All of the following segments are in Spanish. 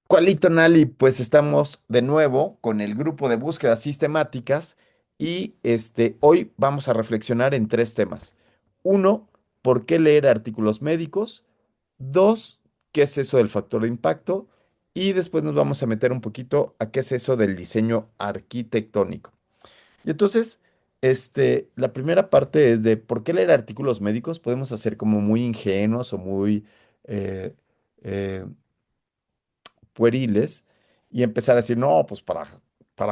Cualito Nali, pues estamos de nuevo con el grupo de búsquedas sistemáticas y hoy vamos a reflexionar en tres temas. Uno, ¿por qué leer artículos médicos? Dos, ¿qué es eso del factor de impacto? Y después nos vamos a meter un poquito a qué es eso del diseño arquitectónico. Y entonces, la primera parte es de por qué leer artículos médicos. Podemos hacer como muy ingenuos o muy eh, eh, pueriles y empezar a decir, no, pues para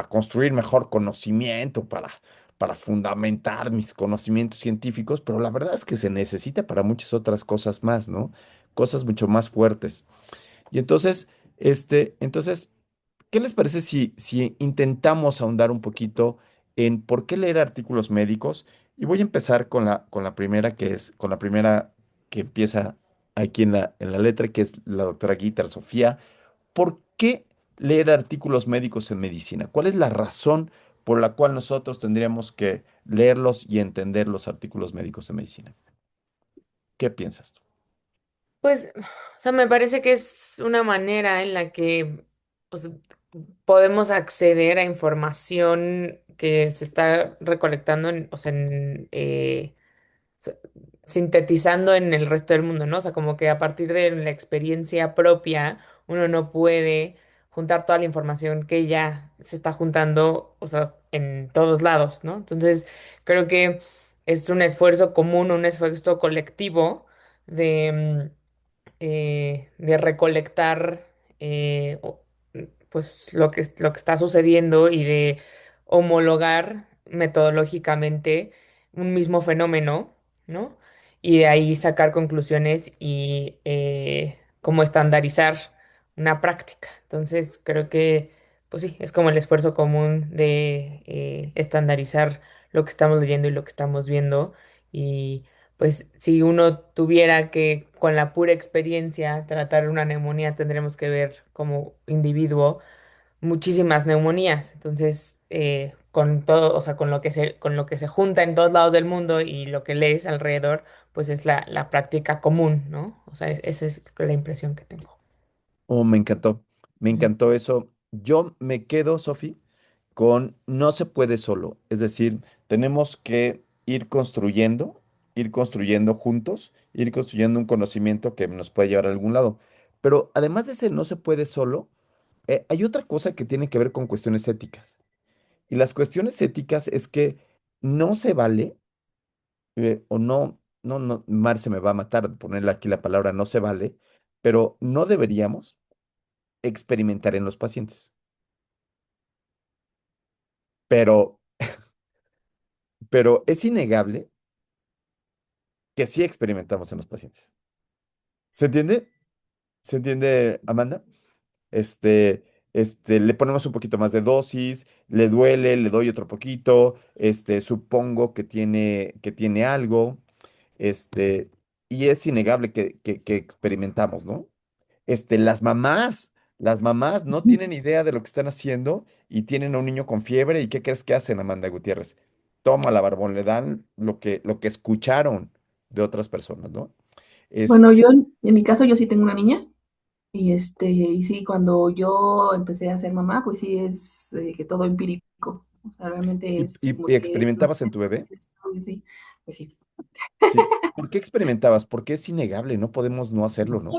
construir mejor conocimiento, para fundamentar mis conocimientos científicos, pero la verdad es que se necesita para muchas otras cosas más, ¿no? Cosas mucho más fuertes. Y entonces, ¿qué les parece si intentamos ahondar un poquito en por qué leer artículos médicos? Y voy a empezar con la primera, con la primera que empieza aquí en la letra, que es la doctora Guiter Sofía. ¿Por qué leer artículos médicos en medicina? ¿Cuál es la razón por la cual nosotros tendríamos que leerlos y entender los artículos médicos en medicina? ¿Qué piensas tú? Pues, o sea, me parece que es una manera en la que o sea, podemos acceder a información que se está recolectando, o sea, s- sintetizando en el resto del mundo, ¿no? O sea, como que a partir de la experiencia propia, uno no puede juntar toda la información que ya se está juntando, o sea, en todos lados, ¿no? Entonces, creo que es un esfuerzo común, un esfuerzo colectivo de recolectar pues lo que está sucediendo y de homologar metodológicamente un mismo fenómeno, ¿no? Y de ahí sacar conclusiones y como estandarizar una práctica. Entonces, creo que, pues sí, es como el esfuerzo común de estandarizar lo que estamos leyendo y lo que estamos viendo. Y pues si uno tuviera que con la pura experiencia tratar una neumonía, tendremos que ver como individuo muchísimas neumonías. Entonces, con todo, o sea, con lo que se junta en todos lados del mundo y lo que lees alrededor, pues es la práctica común, ¿no? O sea, esa es la impresión que tengo. Oh, me Ujú. encantó eso. Yo me quedo, Sofi, con no se puede solo. Es decir, tenemos que ir construyendo juntos, ir construyendo un conocimiento que nos puede llevar a algún lado. Pero además de ese no se puede solo, hay otra cosa que tiene que ver con cuestiones éticas. Y las cuestiones éticas es que no se vale, o no, Mar se me va a matar de ponerle aquí la palabra no se vale, pero no deberíamos experimentar en los pacientes. Pero, pero es innegable que sí experimentamos en los pacientes. ¿Se entiende? ¿Se entiende, Amanda? Le ponemos un poquito más de dosis, le duele, le doy otro poquito, supongo que tiene algo, este, y es innegable que experimentamos, ¿no? Las mamás no tienen idea de lo que están haciendo y tienen a un niño con fiebre. ¿Y qué crees que hacen, Amanda Gutiérrez? Toma la barbón, le dan lo que escucharon de otras personas, ¿no? Es, Bueno, yo en mi caso yo sí tengo una niña y sí, cuando yo empecé a ser mamá, pues sí es que todo empírico, o sea, realmente y, es y- como y que es lo que experimentabas en tu bebé, sí, pues sí. sí. ¿Por qué experimentabas? Porque es innegable, no podemos no hacerlo, ¿no?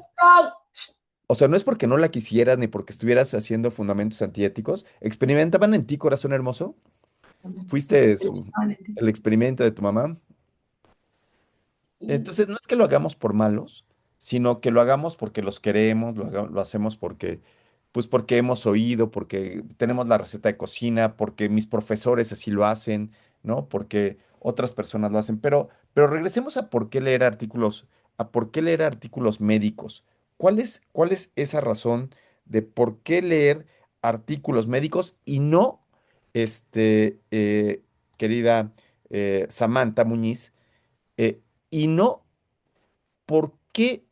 O sea, no es porque no la quisieras ni porque estuvieras haciendo fundamentos antiéticos. ¿Experimentaban en ti, corazón hermoso? ¿Fuiste el experimento de tu mamá? Entonces, no es que lo hagamos por malos, sino que lo hagamos porque los queremos, lo hacemos pues porque hemos oído, porque tenemos la receta de cocina, porque mis profesores así lo hacen, ¿no? Porque otras personas lo hacen. Pero regresemos a por qué leer artículos médicos. ¿Cuál es esa razón de por qué leer artículos médicos y no, querida Samantha Muñiz? eh, y no, ¿por qué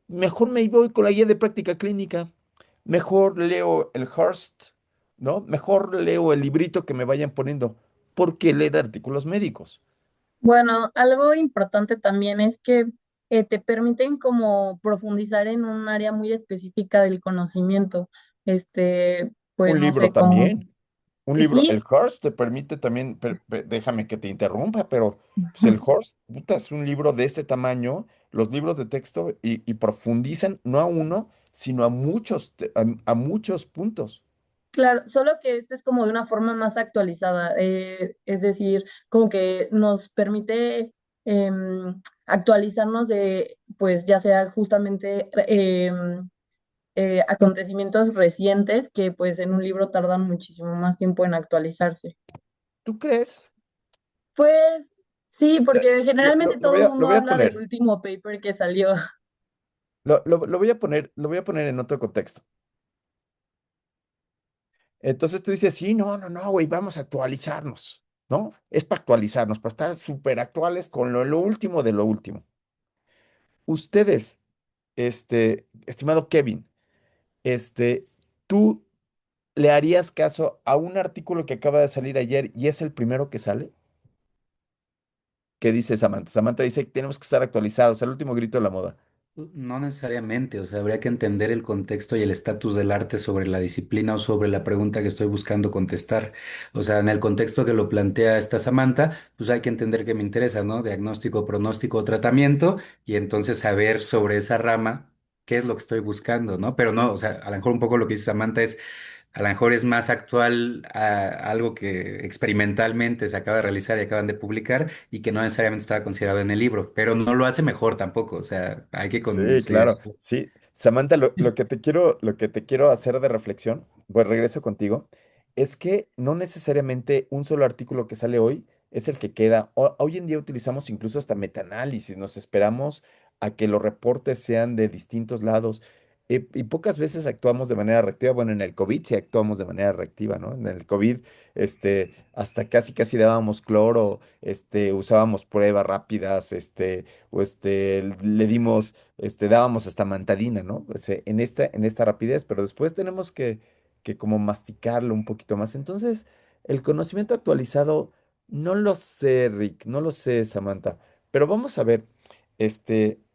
mejor me voy con la guía de práctica clínica? Mejor leo el Hearst, ¿no? Mejor leo el librito que me vayan poniendo. ¿Por qué leer artículos médicos? Bueno, algo importante también es que te permiten como profundizar en un área muy específica del conocimiento. Pues Un no libro sé, como, también. Un libro, sí, el Hearst te permite también, déjame que te interrumpa, pero pues el Hearst, puta, es un libro de este tamaño, los libros de texto, y profundizan no a uno, sino a muchos, a muchos puntos. claro, solo que este es como de una forma más actualizada, es decir, como que nos permite actualizarnos de, pues ya sea justamente acontecimientos recientes que pues en un libro tardan muchísimo más tiempo en actualizarse. ¿Tú crees? Pues sí, Eh, porque generalmente todo el Lo mundo voy a habla del poner, último paper que salió. lo voy a poner en otro contexto. Entonces tú dices, sí, no, no, no, güey, vamos a actualizarnos, ¿no? Es para actualizarnos, para estar súper actuales con lo último de lo último. Ustedes, estimado Kevin, este, ¿tú le harías caso a un artículo que acaba de salir ayer y es el primero que sale? ¿Qué dice Samantha? Samantha dice que tenemos que estar actualizados, el último grito de la moda. No necesariamente, o sea, habría que entender el contexto y el estatus del arte sobre la disciplina o sobre la pregunta que estoy buscando contestar. O sea, en el contexto que lo plantea esta Samantha, pues hay que entender qué me interesa, ¿no? Diagnóstico, pronóstico, tratamiento, y entonces saber sobre esa rama qué es lo que estoy buscando, ¿no? Pero no, o sea, a lo mejor un poco lo que dice Samantha es, a lo mejor es más actual a algo que experimentalmente se acaba de realizar y acaban de publicar y que no necesariamente estaba considerado en el libro, pero no lo hace mejor tampoco, o sea, hay que Sí, considerar. claro, sí. Samantha, lo que te quiero hacer de reflexión, pues regreso contigo, es que no necesariamente un solo artículo que sale hoy es el que queda. Hoy en día utilizamos incluso hasta metaanálisis, nos esperamos a que los reportes sean de distintos lados, y pocas veces actuamos de manera reactiva. Bueno, en el COVID sí actuamos de manera reactiva, ¿no? En el COVID, hasta casi casi dábamos cloro, usábamos pruebas rápidas, le dimos dábamos hasta mantadina, ¿no? En esta rapidez, pero después tenemos que como masticarlo un poquito más. Entonces, el conocimiento actualizado, no lo sé, Rick, no lo sé, Samantha, pero vamos a ver,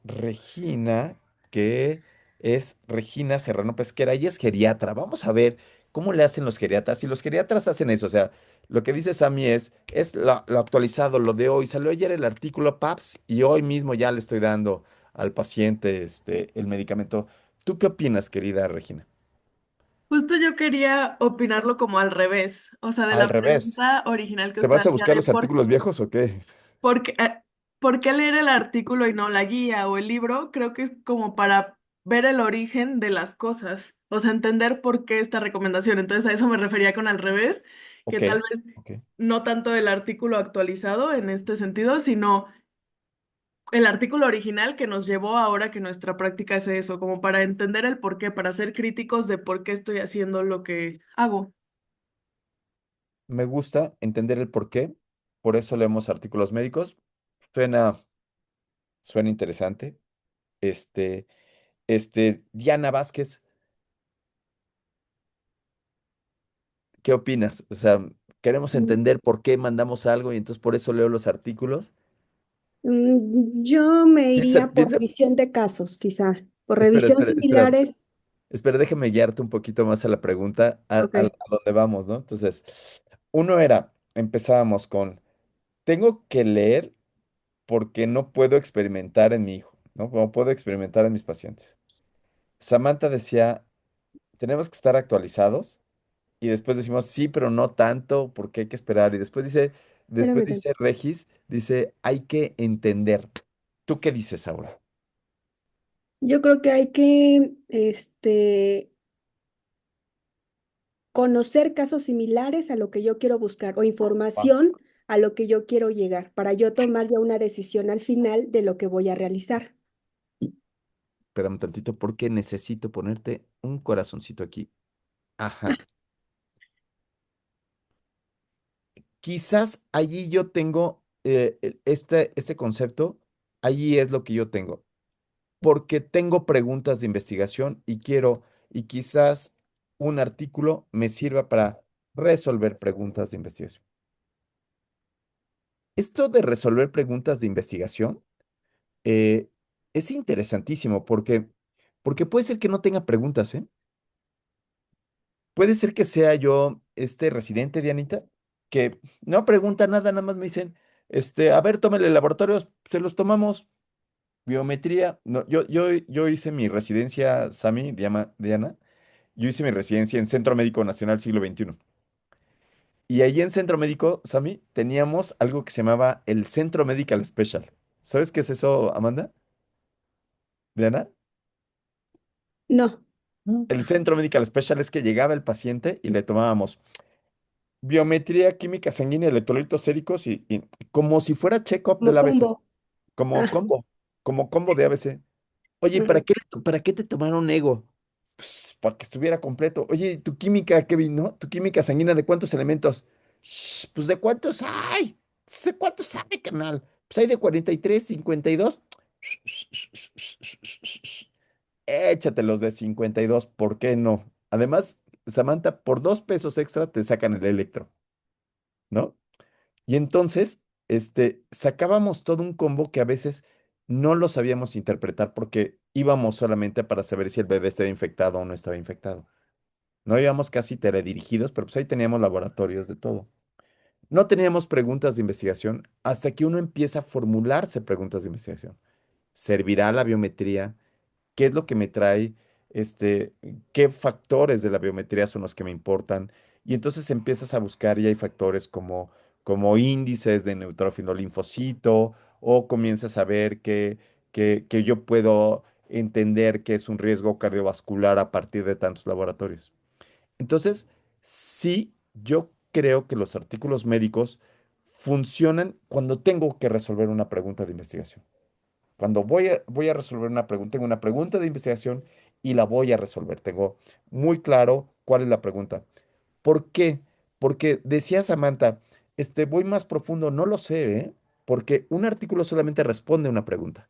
Regina, que es Regina Serrano Pesquera, ella es geriatra. Vamos a ver cómo le hacen los geriatras. Si los geriatras hacen eso, o sea, lo que dice Sammy es lo actualizado, lo de hoy. Salió ayer el artículo PAPS y hoy mismo ya le estoy dando al paciente el medicamento. ¿Tú qué opinas, querida Regina? Justo yo quería opinarlo como al revés, o sea, de Al la revés. pregunta original que ¿Te usted vas a hacía buscar de los artículos viejos o qué? por qué, por qué leer el artículo y no la guía o el libro, creo que es como para ver el origen de las cosas, o sea, entender por qué esta recomendación. Entonces a eso me refería con al revés, que Ok, tal vez ok. no tanto el artículo actualizado en este sentido, sino el artículo original que nos llevó ahora que nuestra práctica es eso, como para entender el por qué, para ser críticos de por qué estoy haciendo lo que hago. Me gusta entender el por qué, por eso leemos artículos médicos. Suena, suena interesante. Este, Diana Vázquez, ¿qué opinas? O sea, queremos Mm, entender por qué mandamos algo y entonces por eso leo los artículos. Yo me Piensa, iría por piensa, revisión de casos, quizá, por espera, revisión espera, espera. similares. Espera, déjame guiarte un poquito más a la pregunta, Ok, a dónde vamos, ¿no? Entonces, uno era, empezábamos con, tengo que leer porque no puedo experimentar en mi hijo, ¿no? No puedo experimentar en mis pacientes. Samantha decía, tenemos que estar actualizados y después decimos, sí, pero no tanto porque hay que esperar. Y después espérame dice tantito. Regis, dice, hay que entender. ¿Tú qué dices ahora? Yo creo que hay que conocer casos similares a lo que yo quiero buscar o Ah, información a lo que yo quiero llegar para yo tomar ya una decisión al final de lo que voy a realizar. espérame tantito porque necesito ponerte un corazoncito aquí. Ajá. Quizás allí yo tengo este concepto, allí es lo que yo tengo, porque tengo preguntas de investigación y quiero, y quizás un artículo me sirva para resolver preguntas de investigación. Esto de resolver preguntas de investigación, eh, es interesantísimo porque puede ser que no tenga preguntas, ¿eh? Puede ser que sea yo este residente, Dianita, que no pregunta nada, nada más me dicen, a ver, tómale laboratorios, se los tomamos, biometría. No, yo hice mi residencia, Sami, Diana, yo hice mi residencia en Centro Médico Nacional Siglo XXI. Y allí en Centro Médico, Sami, teníamos algo que se llamaba el Centro Medical Special. ¿Sabes qué es eso, Amanda? Diana. No. El Centro Medical Special es que llegaba el paciente y le tomábamos biometría, química sanguínea, electrolitos séricos y como si fuera check-up Como del ABC, combo. como Ah, combo, como combo de ABC. Oye, ¿para ajá. qué, para qué te tomaron ego? Pues, para que estuviera completo. Oye, ¿tu química, Kevin, no? ¿Tu química sanguínea de cuántos elementos? Pues ¿de cuántos hay? ¿De cuántos hay, carnal? Pues hay de 43, 52. Échatelos de 52, ¿por qué no? Además, Samantha, por 2 pesos extra te sacan el electro, ¿no? Y entonces, sacábamos todo un combo que a veces no lo sabíamos interpretar porque íbamos solamente para saber si el bebé estaba infectado o no estaba infectado. No íbamos casi teledirigidos, pero pues ahí teníamos laboratorios de todo. No teníamos preguntas de investigación hasta que uno empieza a formularse preguntas de investigación. ¿Servirá la biometría? ¿Qué es lo que me trae? Este, ¿Qué factores de la biometría son los que me importan? Y entonces empiezas a buscar y hay factores como índices de neutrófilo linfocito o comienzas a ver que yo puedo entender que es un riesgo cardiovascular a partir de tantos laboratorios. Entonces, sí, yo creo que los artículos médicos funcionan cuando tengo que resolver una pregunta de investigación. Cuando voy a resolver una pregunta, tengo una pregunta de investigación y la voy a resolver. Tengo muy claro cuál es la pregunta. ¿Por qué? Porque decía Samantha, voy más profundo, no lo sé, ¿eh? Porque un artículo solamente responde a una pregunta.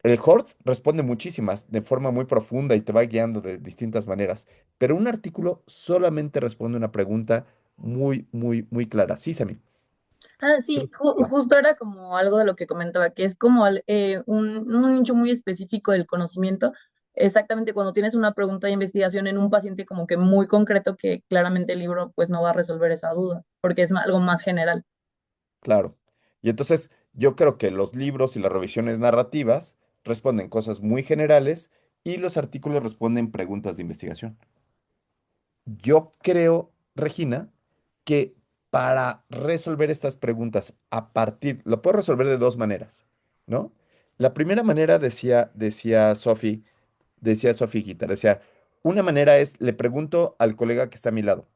El Horst responde muchísimas de forma muy profunda y te va guiando de distintas maneras, pero un artículo solamente responde una pregunta muy, muy, muy clara. Sí, Sammy. Ah, sí, justo era como algo de lo que comentaba, que es como un nicho muy específico del conocimiento, exactamente cuando tienes una pregunta de investigación en un paciente como que muy concreto que claramente el libro pues no va a resolver esa duda, porque es algo más general. Claro. Y entonces yo creo que los libros y las revisiones narrativas responden cosas muy generales y los artículos responden preguntas de investigación. Yo creo, Regina, que para resolver estas preguntas lo puedo resolver de dos maneras, ¿no? La primera manera decía Sophie Guitar, decía, una manera es, le pregunto al colega que está a mi lado,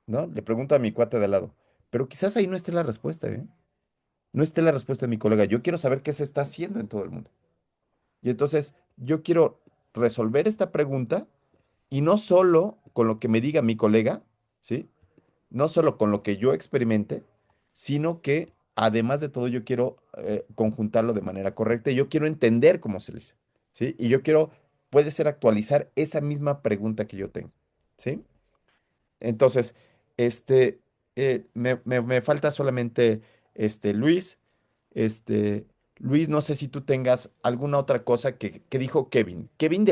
¿no? Le pregunto a mi cuate de al lado, pero quizás ahí no esté la respuesta, ¿eh? No esté la respuesta de mi colega. Yo quiero saber qué se está haciendo en todo el mundo. Y entonces yo quiero resolver esta pregunta y no solo con lo que me diga mi colega, ¿sí? No solo con lo que yo experimente, sino que además de todo yo quiero conjuntarlo de manera correcta y yo quiero entender cómo se le dice, ¿sí? Y yo quiero, puede ser actualizar esa misma pregunta que yo tengo, ¿sí? Entonces, me falta solamente Luis. Este, Luis, no sé si tú tengas alguna otra cosa que dijo Kevin. Kevin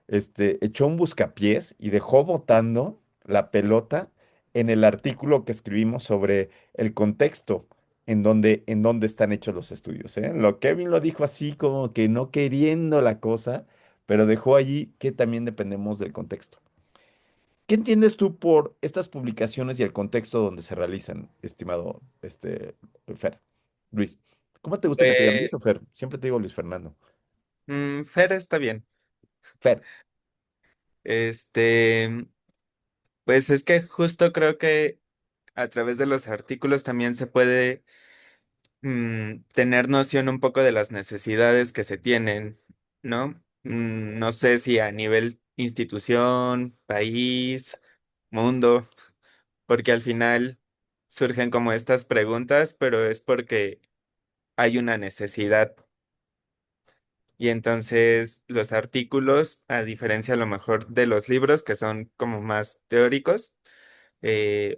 echó un buscapiés y dejó botando la pelota en el artículo que escribimos sobre el contexto en donde están hechos los estudios, ¿eh? Kevin lo dijo así como que no queriendo la cosa, pero dejó allí que también dependemos del contexto. ¿Qué entiendes tú por estas publicaciones y el contexto donde se realizan, estimado Fer? Luis, ¿cómo te gusta que te digan Eh, Luis o Fer? Siempre te digo Luis Fernando. Fer está bien. Fer, Este, pues es que justo creo que a través de los artículos también se puede tener noción un poco de las necesidades que se tienen, ¿no? No sé si a nivel institución, país, mundo, porque al final surgen como estas preguntas, pero es porque hay una necesidad. Y entonces los artículos, a diferencia a lo mejor de los libros, que son como más teóricos,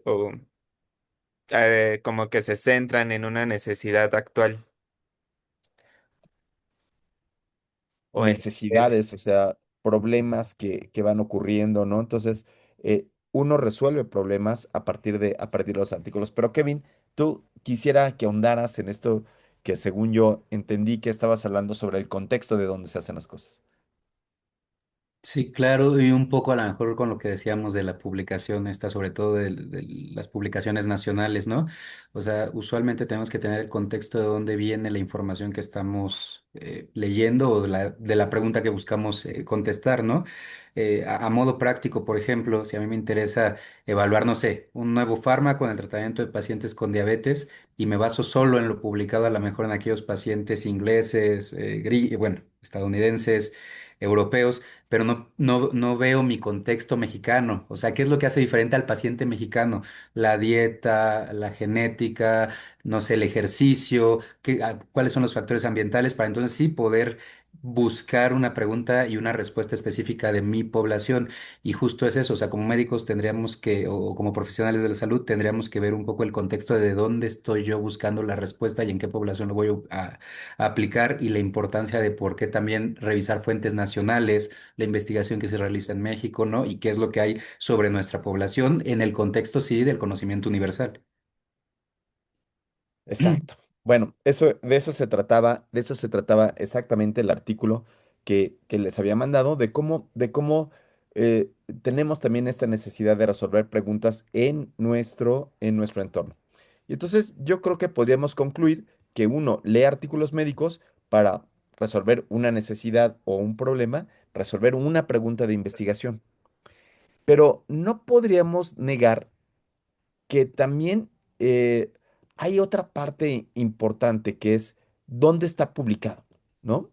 o como que se centran en una necesidad actual. o en necesidades, o sea, problemas que van ocurriendo, ¿no? Entonces, uno resuelve problemas a partir de los artículos. Pero Kevin, tú quisiera que ahondaras en esto que según yo entendí que estabas hablando sobre el contexto de dónde se hacen las cosas. Sí, claro, y un poco a lo mejor con lo que decíamos de la publicación, esta, sobre todo de las publicaciones nacionales, ¿no? O sea, usualmente tenemos que tener el contexto de dónde viene la información que estamos leyendo o de la pregunta que buscamos contestar, ¿no? A modo práctico, por ejemplo, si a mí me interesa evaluar, no sé, un nuevo fármaco en el tratamiento de pacientes con diabetes y me baso solo en lo publicado a lo mejor en aquellos pacientes ingleses, bueno, estadounidenses, europeos, pero no veo mi contexto mexicano. O sea, ¿qué es lo que hace diferente al paciente mexicano? La dieta, la genética, no sé, el ejercicio, cuáles son los factores ambientales para entonces sí poder buscar una pregunta y una respuesta específica de mi población. Y justo es eso, o sea, como médicos tendríamos que, o como profesionales de la salud, tendríamos que ver un poco el contexto de dónde estoy yo buscando la respuesta y en qué población lo voy a aplicar y la importancia de por qué también revisar fuentes nacionales, la investigación que se realiza en México, ¿no? Y qué es lo que hay sobre nuestra población en el contexto, sí, del conocimiento universal. Exacto. Bueno, de eso se trataba exactamente el artículo que les había mandado, de cómo eh, tenemos también esta necesidad de resolver preguntas en nuestro entorno. Y entonces yo creo que podríamos concluir que uno lee artículos médicos para resolver una necesidad o un problema, resolver una pregunta de investigación. Pero no podríamos negar que también hay otra parte importante que es dónde está publicado, ¿no?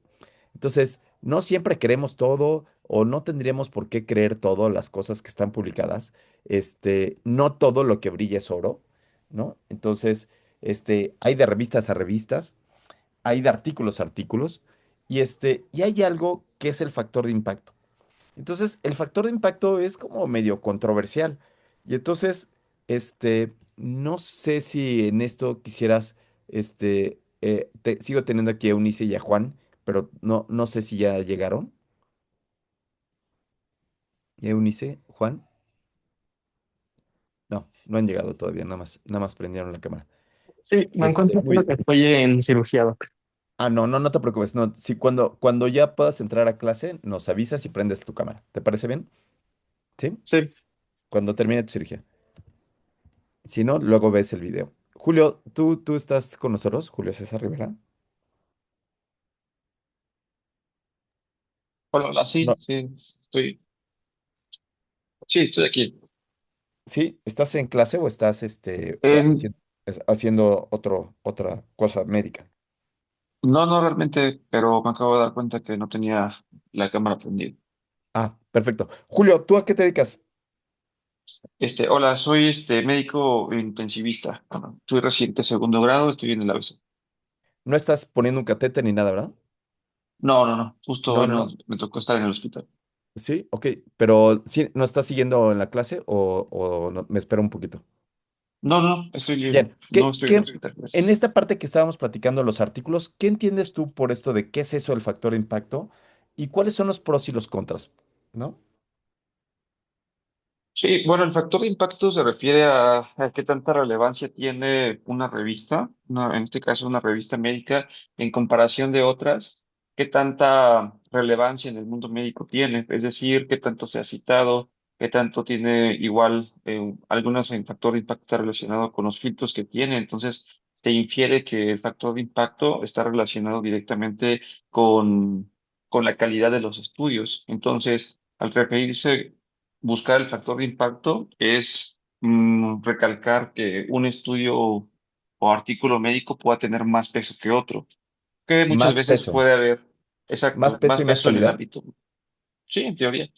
Entonces, no siempre queremos todo o no tendríamos por qué creer todas las cosas que están publicadas. No todo lo que brilla es oro, ¿no? Entonces, hay de revistas a revistas, hay de artículos a artículos, y hay algo que es el factor de impacto. Entonces, el factor de impacto es como medio controversial. Y entonces, no sé si en esto quisieras, sigo teniendo aquí a Eunice y a Juan, pero no sé si ya llegaron. Eunice, Juan, no han llegado todavía, nada más prendieron la cámara. Sí, me encuentro Muy creo bien. que estoy en cirugía, doc. Ah, no te preocupes. No, si cuando ya puedas entrar a clase, nos avisas y prendes tu cámara. ¿Te parece bien? ¿Sí? Sí, Cuando termine tu cirugía. Si no, luego ves el video. Julio, ¿tú estás con nosotros? Julio César Rivera. Hola, hola, sí, No, sí, estoy aquí. ¿sí? ¿Estás en clase o estás En- haciendo otra cosa médica? no, no realmente, pero me acabo de dar cuenta que no tenía la cámara prendida. Ah, perfecto. Julio, ¿tú a qué te dedicas? Hola, soy médico intensivista. Bueno, soy residente segundo grado, estoy en el ABC. No estás poniendo un catéter ni nada, ¿verdad? No, no, no, justo No, hoy no, no, no. me tocó estar en el hospital. Sí, ok. Pero sí, ¿no estás siguiendo en la clase o me espero un poquito? No, no, no, estoy libre, Bien, no estoy en el hospital, en gracias. esta parte que estábamos platicando los artículos, ¿qué entiendes tú por esto de qué es eso el factor de impacto y cuáles son los pros y los contras? ¿No? Sí, bueno, el factor de impacto se refiere a qué tanta relevancia tiene una revista, en este caso una revista médica, en comparación de otras, qué tanta relevancia en el mundo médico tiene, es decir, qué tanto se ha citado, qué tanto tiene igual, algunos en factor de impacto está relacionado con los filtros que tiene, entonces se infiere que el factor de impacto está relacionado directamente con, con la calidad de los estudios. Entonces, al referirse buscar el factor de impacto es recalcar que un estudio o artículo médico pueda tener más peso que otro, que muchas Más veces peso. puede haber, Más exacto, peso más y más peso en el calidad. ámbito. Sí, en teoría.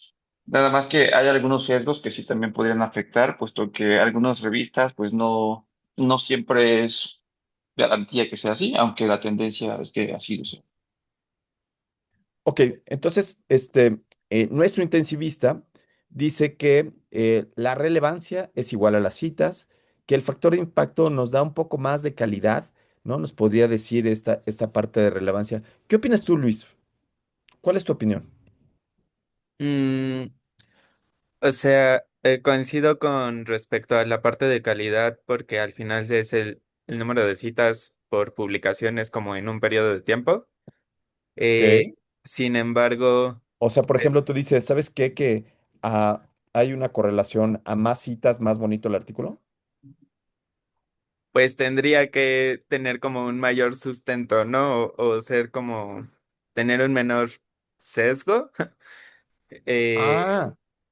Nada más que hay algunos sesgos que sí también podrían afectar, puesto que algunas revistas pues no siempre es garantía que sea así, aunque la tendencia es que así lo sea. Ok, entonces, nuestro intensivista dice que la relevancia es igual a las citas, que el factor de impacto nos da un poco más de calidad, ¿no? Nos podría decir esta parte de relevancia. ¿Qué opinas tú, Luis? ¿Cuál es tu opinión? Mm, o sea, coincido con respecto a la parte de calidad porque al final es el número de citas por publicaciones como en un periodo de tiempo. Eh, Ok. Sin embargo, O sea, por pues, ejemplo, tú dices, ¿sabes qué? Que hay una correlación a más citas, más bonito el artículo. pues tendría que tener como un mayor sustento, ¿no? O ser como tener un menor sesgo. Eh,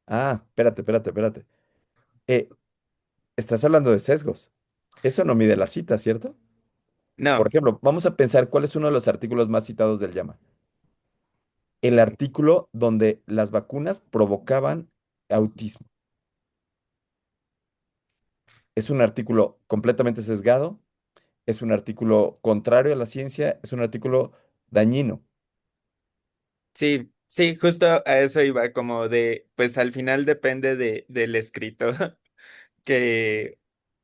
Ah, espérate. Eh, Estás hablando de sesgos. Eso no mide la cita, ¿cierto? no, Por ejemplo, vamos a pensar cuál es uno de los artículos más citados del llama. El artículo donde las vacunas provocaban autismo. Es un artículo completamente sesgado, es un artículo contrario a la ciencia, es un artículo dañino. sí, sí, justo a eso iba, como de, pues al final depende del escritor que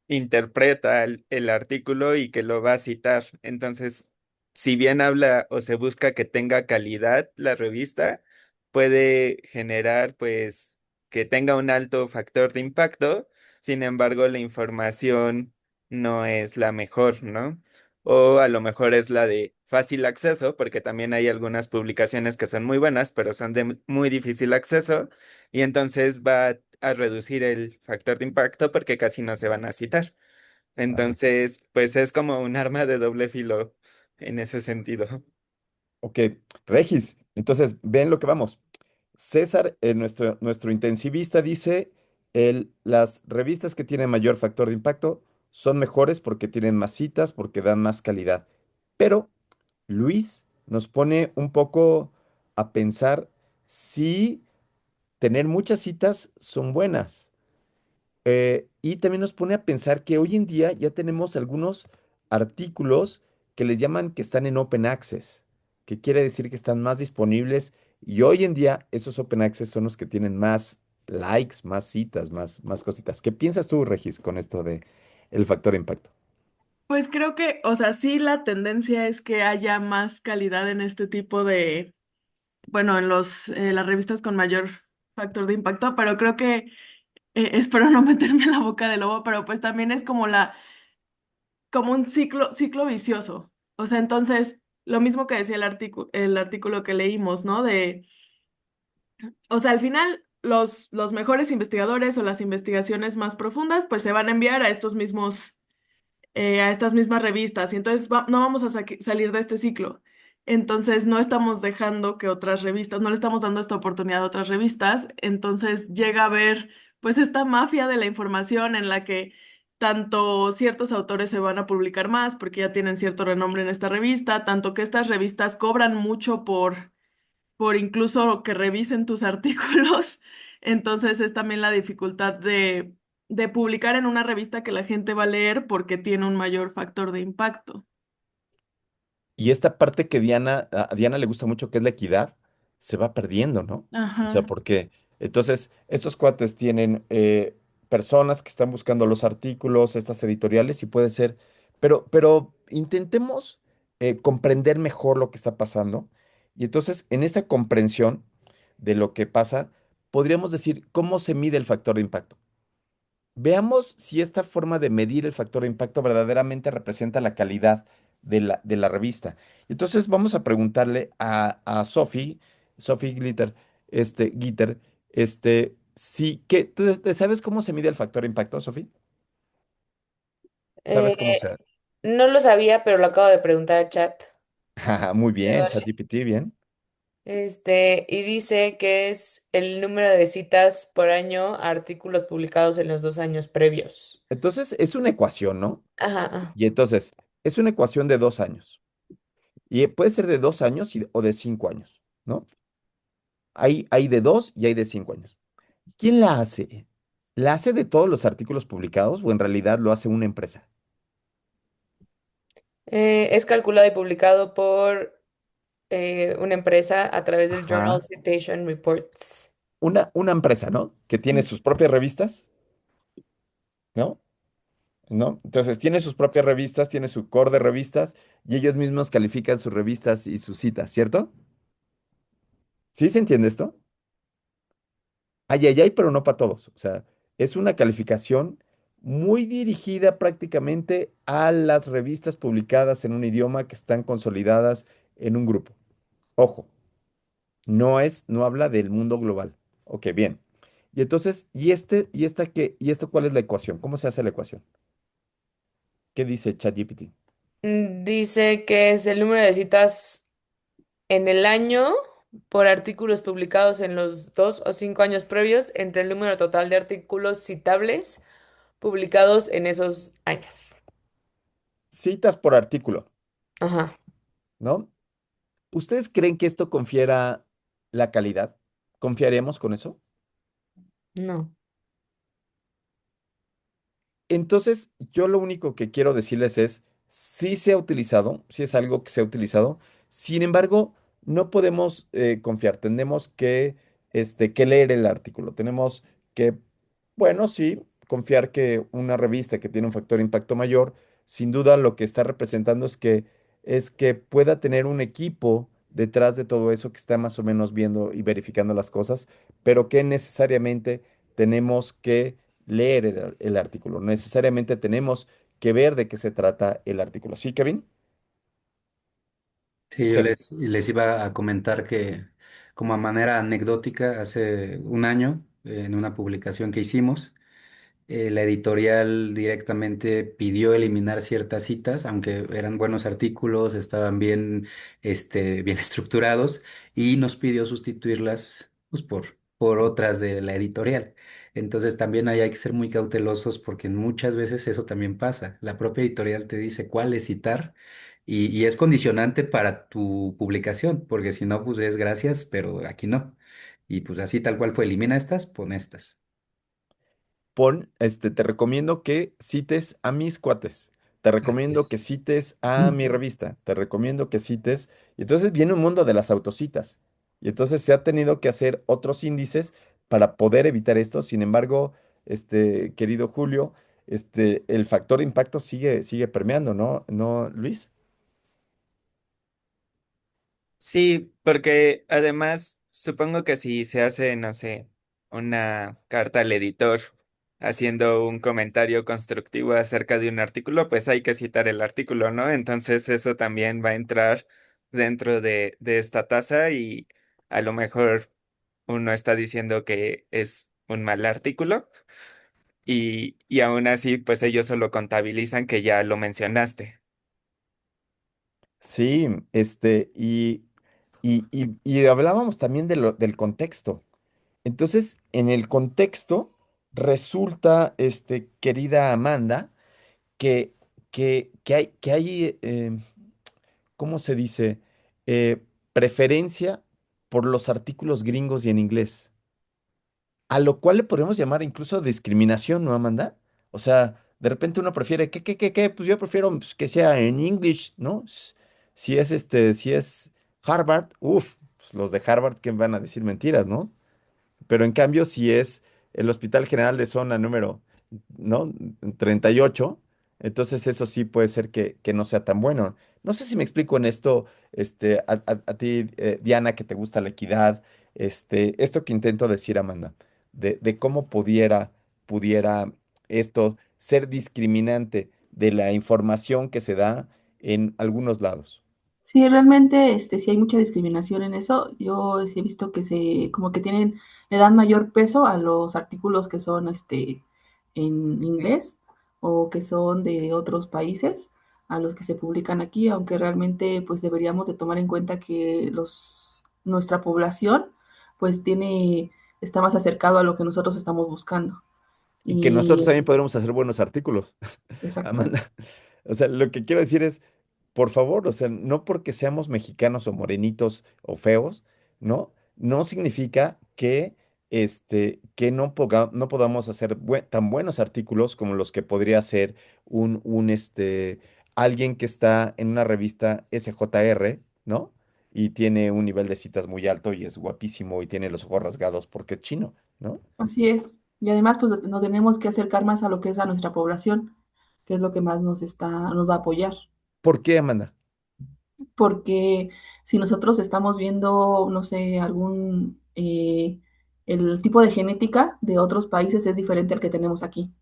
interpreta el artículo y que lo va a citar. Entonces, si bien habla o se busca que tenga calidad la revista, puede generar pues que tenga un alto factor de impacto, sin embargo, la información no es la mejor, ¿no? O a lo mejor es la de fácil acceso, porque también hay algunas publicaciones que son muy buenas, pero son de muy difícil acceso, y entonces va a reducir el factor de impacto porque casi no se van a citar. Ah, Entonces, pues es como un arma de doble filo en ese sentido. ok, Regis, entonces ven lo que vamos. César, nuestro intensivista, dice, las revistas que tienen mayor factor de impacto son mejores porque tienen más citas, porque dan más calidad. Pero Luis nos pone un poco a pensar si tener muchas citas son buenas. Y también nos pone a pensar que hoy en día ya tenemos algunos artículos que les llaman que están en open access, que quiere decir que están más disponibles. Y hoy en día esos open access son los que tienen más likes, más citas, más cositas. ¿Qué piensas tú, Regis, con esto de el factor impacto? Pues creo que, o sea, sí la tendencia es que haya más calidad en este tipo de, bueno, en las revistas con mayor factor de impacto, pero creo que, espero no meterme en la boca del lobo, pero pues también es como como un ciclo vicioso. O sea, entonces, lo mismo que decía el artículo que leímos, ¿no? O sea, al final, los mejores investigadores o las investigaciones más profundas, pues se van a enviar a a estas mismas revistas y entonces no vamos a salir de este ciclo. Entonces no estamos dejando que otras revistas, no le estamos dando esta oportunidad a otras revistas, entonces llega a haber pues esta mafia de la información en la que tanto ciertos autores se van a publicar más porque ya tienen cierto renombre en esta revista, tanto que estas revistas cobran mucho por incluso que revisen tus artículos. Entonces es también la dificultad de publicar en una revista que la gente va a leer porque tiene un mayor factor de impacto. Y esta parte que a Diana le gusta mucho, que es la equidad, se va perdiendo, ¿no? O sea, Ajá. porque entonces estos cuates tienen personas que están buscando los artículos, estas editoriales, y puede ser, pero intentemos comprender mejor lo que está pasando. Y entonces, en esta comprensión de lo que pasa, podríamos decir cómo se mide el factor de impacto. Veamos si esta forma de medir el factor de impacto verdaderamente representa la calidad de la revista. Entonces vamos a preguntarle a Sophie Gitter, si, ¿tú sabes cómo se mide el factor de impacto, Sophie? Eh, ¿Sabes cómo se...? no lo sabía, pero lo acabo de preguntar a chat. Muy Me bien, vale. ChatGPT, bien. Y dice que es el número de citas por año a artículos publicados en los 2 años previos. Entonces es una ecuación, ¿no? Ajá, ajá. Y entonces es una ecuación de 2 años. Y puede ser de 2 años o de 5 años, ¿no? Hay de 2 y hay de 5 años. ¿Quién la hace? ¿La hace de todos los artículos publicados o en realidad lo hace una empresa? Es calculado y publicado por una empresa a través del Journal Ajá. Citation Reports. Una empresa, ¿no? Que tiene sus propias revistas, ¿no? ¿No? Entonces tiene sus propias revistas, tiene su core de revistas y ellos mismos califican sus revistas y sus citas, ¿cierto? ¿Sí se entiende esto? Ay, ay, ay, pero no para todos. O sea, es una calificación muy dirigida prácticamente a las revistas publicadas en un idioma que están consolidadas en un grupo. Ojo, no habla del mundo global. Ok, bien. Y entonces, ¿y esto cuál es la ecuación? ¿Cómo se hace la ecuación? ¿Qué dice ChatGPT? Dice que es el número de citas en el año por artículos publicados en los 2 o 5 años previos entre el número total de artículos citables publicados en esos años. Citas por artículo, Ajá, ¿no? ¿Ustedes creen que esto confiera la calidad? ¿Confiaremos con eso? no. Entonces, yo lo único que quiero decirles es, sí se ha utilizado, sí es algo que se ha utilizado, sin embargo, no podemos confiar, tenemos que leer el artículo, tenemos que, bueno, sí, confiar que una revista que tiene un factor de impacto mayor, sin duda lo que está representando es que pueda tener un equipo detrás de todo eso que está más o menos viendo y verificando las cosas, pero que necesariamente tenemos que leer el artículo. No necesariamente tenemos que ver de qué se trata el artículo. ¿Sí, Kevin? Sí, yo Kevin. les iba a comentar que como a manera anecdótica, hace un año, en una publicación que hicimos, la editorial directamente pidió eliminar ciertas citas, aunque eran buenos artículos, estaban bien, bien estructurados, y nos pidió sustituirlas pues, por otras de la editorial. Entonces también ahí hay que ser muy cautelosos porque muchas veces eso también pasa. La propia editorial te dice cuáles citar y es condicionante para tu publicación, porque si no, pues es gracias, pero aquí no. Y pues así tal cual fue, elimina estas, pon estas. Te recomiendo que cites a mis cuates. Te recomiendo que Gracias. cites a mi revista. Te recomiendo que cites. Y entonces viene un mundo de las autocitas. Y entonces se ha tenido que hacer otros índices para poder evitar esto. Sin embargo, querido Julio, el factor de impacto sigue permeando, ¿no? ¿No, Luis? Sí, porque además supongo que si se hace, no sé, una carta al editor haciendo un comentario constructivo acerca de un artículo, pues hay que citar el artículo, ¿no? Entonces eso también va a entrar dentro de esta tasa y a lo mejor uno está diciendo que es un mal artículo y aún así, pues ellos solo contabilizan que ya lo mencionaste. Sí, y hablábamos también del contexto. Entonces, en el contexto, resulta, querida Amanda, que, que hay, ¿cómo se dice? Preferencia por los artículos gringos y en inglés. A lo cual le podemos llamar incluso discriminación, ¿no, Amanda? O sea, de repente uno prefiere, ¿qué? Pues yo prefiero pues, que sea en English, ¿no? Si es Harvard, uff, pues los de Harvard que van a decir mentiras, ¿no? Pero en cambio, si es el Hospital General de Zona número, ¿no? 38, entonces eso sí puede ser que no sea tan bueno. No sé si me explico en esto, a ti, Diana, que te gusta la equidad, esto que intento decir, Amanda, de cómo pudiera esto ser discriminante de la información que se da en algunos lados. Sí, realmente, sí hay mucha discriminación en eso. Yo sí he visto que como que le dan mayor peso a los artículos que son, en inglés o que son de otros países a los que se publican aquí, aunque realmente, pues deberíamos de tomar en cuenta que nuestra población, pues está más acercado a lo que nosotros estamos buscando. Y que Y nosotros también podremos hacer buenos artículos, exacto. Amanda. O sea, lo que quiero decir es, por favor, o sea, no porque seamos mexicanos o morenitos o feos, ¿no? No significa que no podamos hacer tan buenos artículos como los que podría hacer alguien que está en una revista SJR, ¿no? Y tiene un nivel de citas muy alto y es guapísimo y tiene los ojos rasgados porque es chino, ¿no? Así es. Y además, pues nos tenemos que acercar más a lo que es a nuestra población, que es lo que más nos va a apoyar. ¿Por qué, Amanda? Porque si nosotros estamos viendo, no sé, el tipo de genética de otros países es diferente al que tenemos aquí.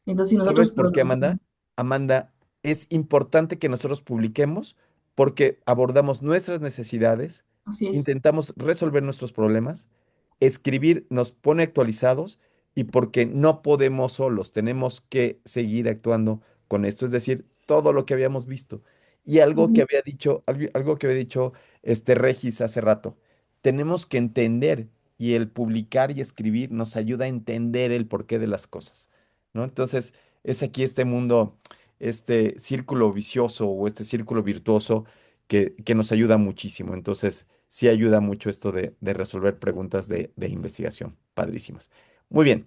Entonces, si ¿Sabes nosotros por qué, Amanda? Amanda, es importante que nosotros publiquemos porque abordamos nuestras necesidades, así es. intentamos resolver nuestros problemas, escribir nos pone actualizados y porque no podemos solos, tenemos que seguir actuando con esto, es decir, todo lo que habíamos visto. Y algo que Ujú, había dicho, algo que había dicho Regis hace rato, tenemos que entender y el publicar y escribir nos ayuda a entender el porqué de las cosas, ¿no? Entonces, es aquí este mundo, este círculo vicioso o este círculo virtuoso que nos ayuda muchísimo. Entonces, sí ayuda mucho esto de resolver preguntas de investigación. Padrísimas. Muy bien.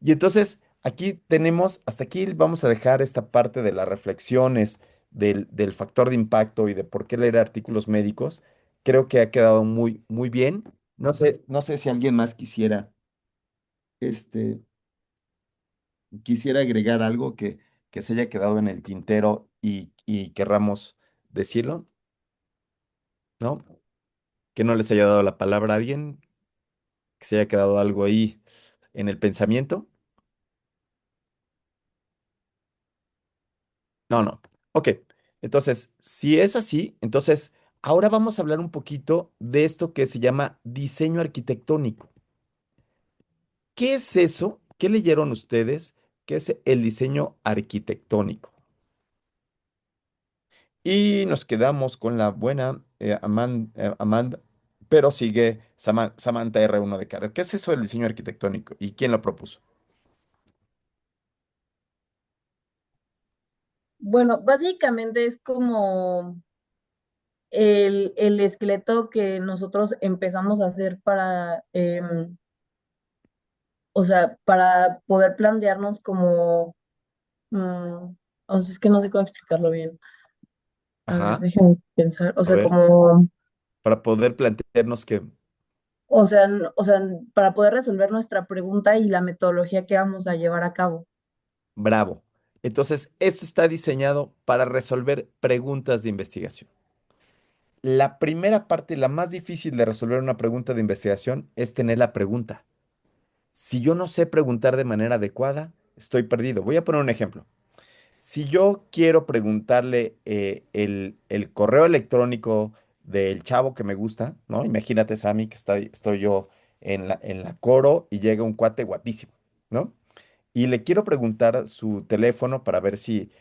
Y entonces, aquí tenemos, hasta aquí vamos a dejar esta parte de las reflexiones del factor de impacto y de por qué leer artículos médicos. Creo que ha quedado muy, muy bien. No sé si alguien más este, quisiera agregar algo que se haya quedado en el tintero y querramos decirlo, ¿no? Que no les haya dado la palabra a alguien, que se haya quedado algo ahí en el pensamiento. No, no. Ok. Entonces, si es así, entonces ahora vamos a hablar un poquito de esto que se llama diseño arquitectónico. ¿Qué es eso? ¿Qué leyeron ustedes? ¿Qué es el diseño arquitectónico? Y nos quedamos con la buena Amanda, pero sigue Samantha R1 de Caro. ¿Qué es eso del diseño arquitectónico? ¿Y quién lo propuso? Bueno, básicamente es como el esqueleto que nosotros empezamos a hacer para, o sea, para poder plantearnos como, o sea, es que no sé cómo explicarlo bien. A ver, Ajá, déjenme pensar. O a sea, ver, como, para poder plantearnos que, o sea, o sea, para poder resolver nuestra pregunta y la metodología que vamos a llevar a cabo. bravo. Entonces, esto está diseñado para resolver preguntas de investigación. La primera parte, la más difícil de resolver una pregunta de investigación, es tener la pregunta. Si yo no sé preguntar de manera adecuada, estoy perdido. Voy a poner un ejemplo. Si yo quiero preguntarle el correo electrónico del chavo que me gusta, ¿no? Imagínate, Sammy, que estoy yo en la coro y llega un cuate guapísimo, ¿no? Y le quiero preguntar su teléfono para ver si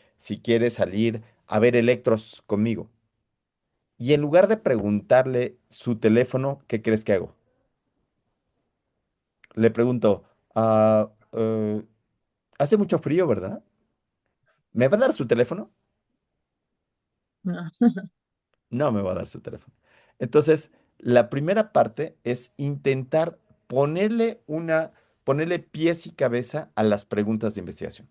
quiere salir a ver Electros conmigo. Y en lugar de preguntarle su teléfono, ¿qué crees que hago? Le pregunto, hace mucho frío, ¿verdad? ¿Me va a dar su teléfono? No. No me va a dar su teléfono. Entonces, la primera parte es intentar ponerle pies y cabeza a las preguntas de investigación.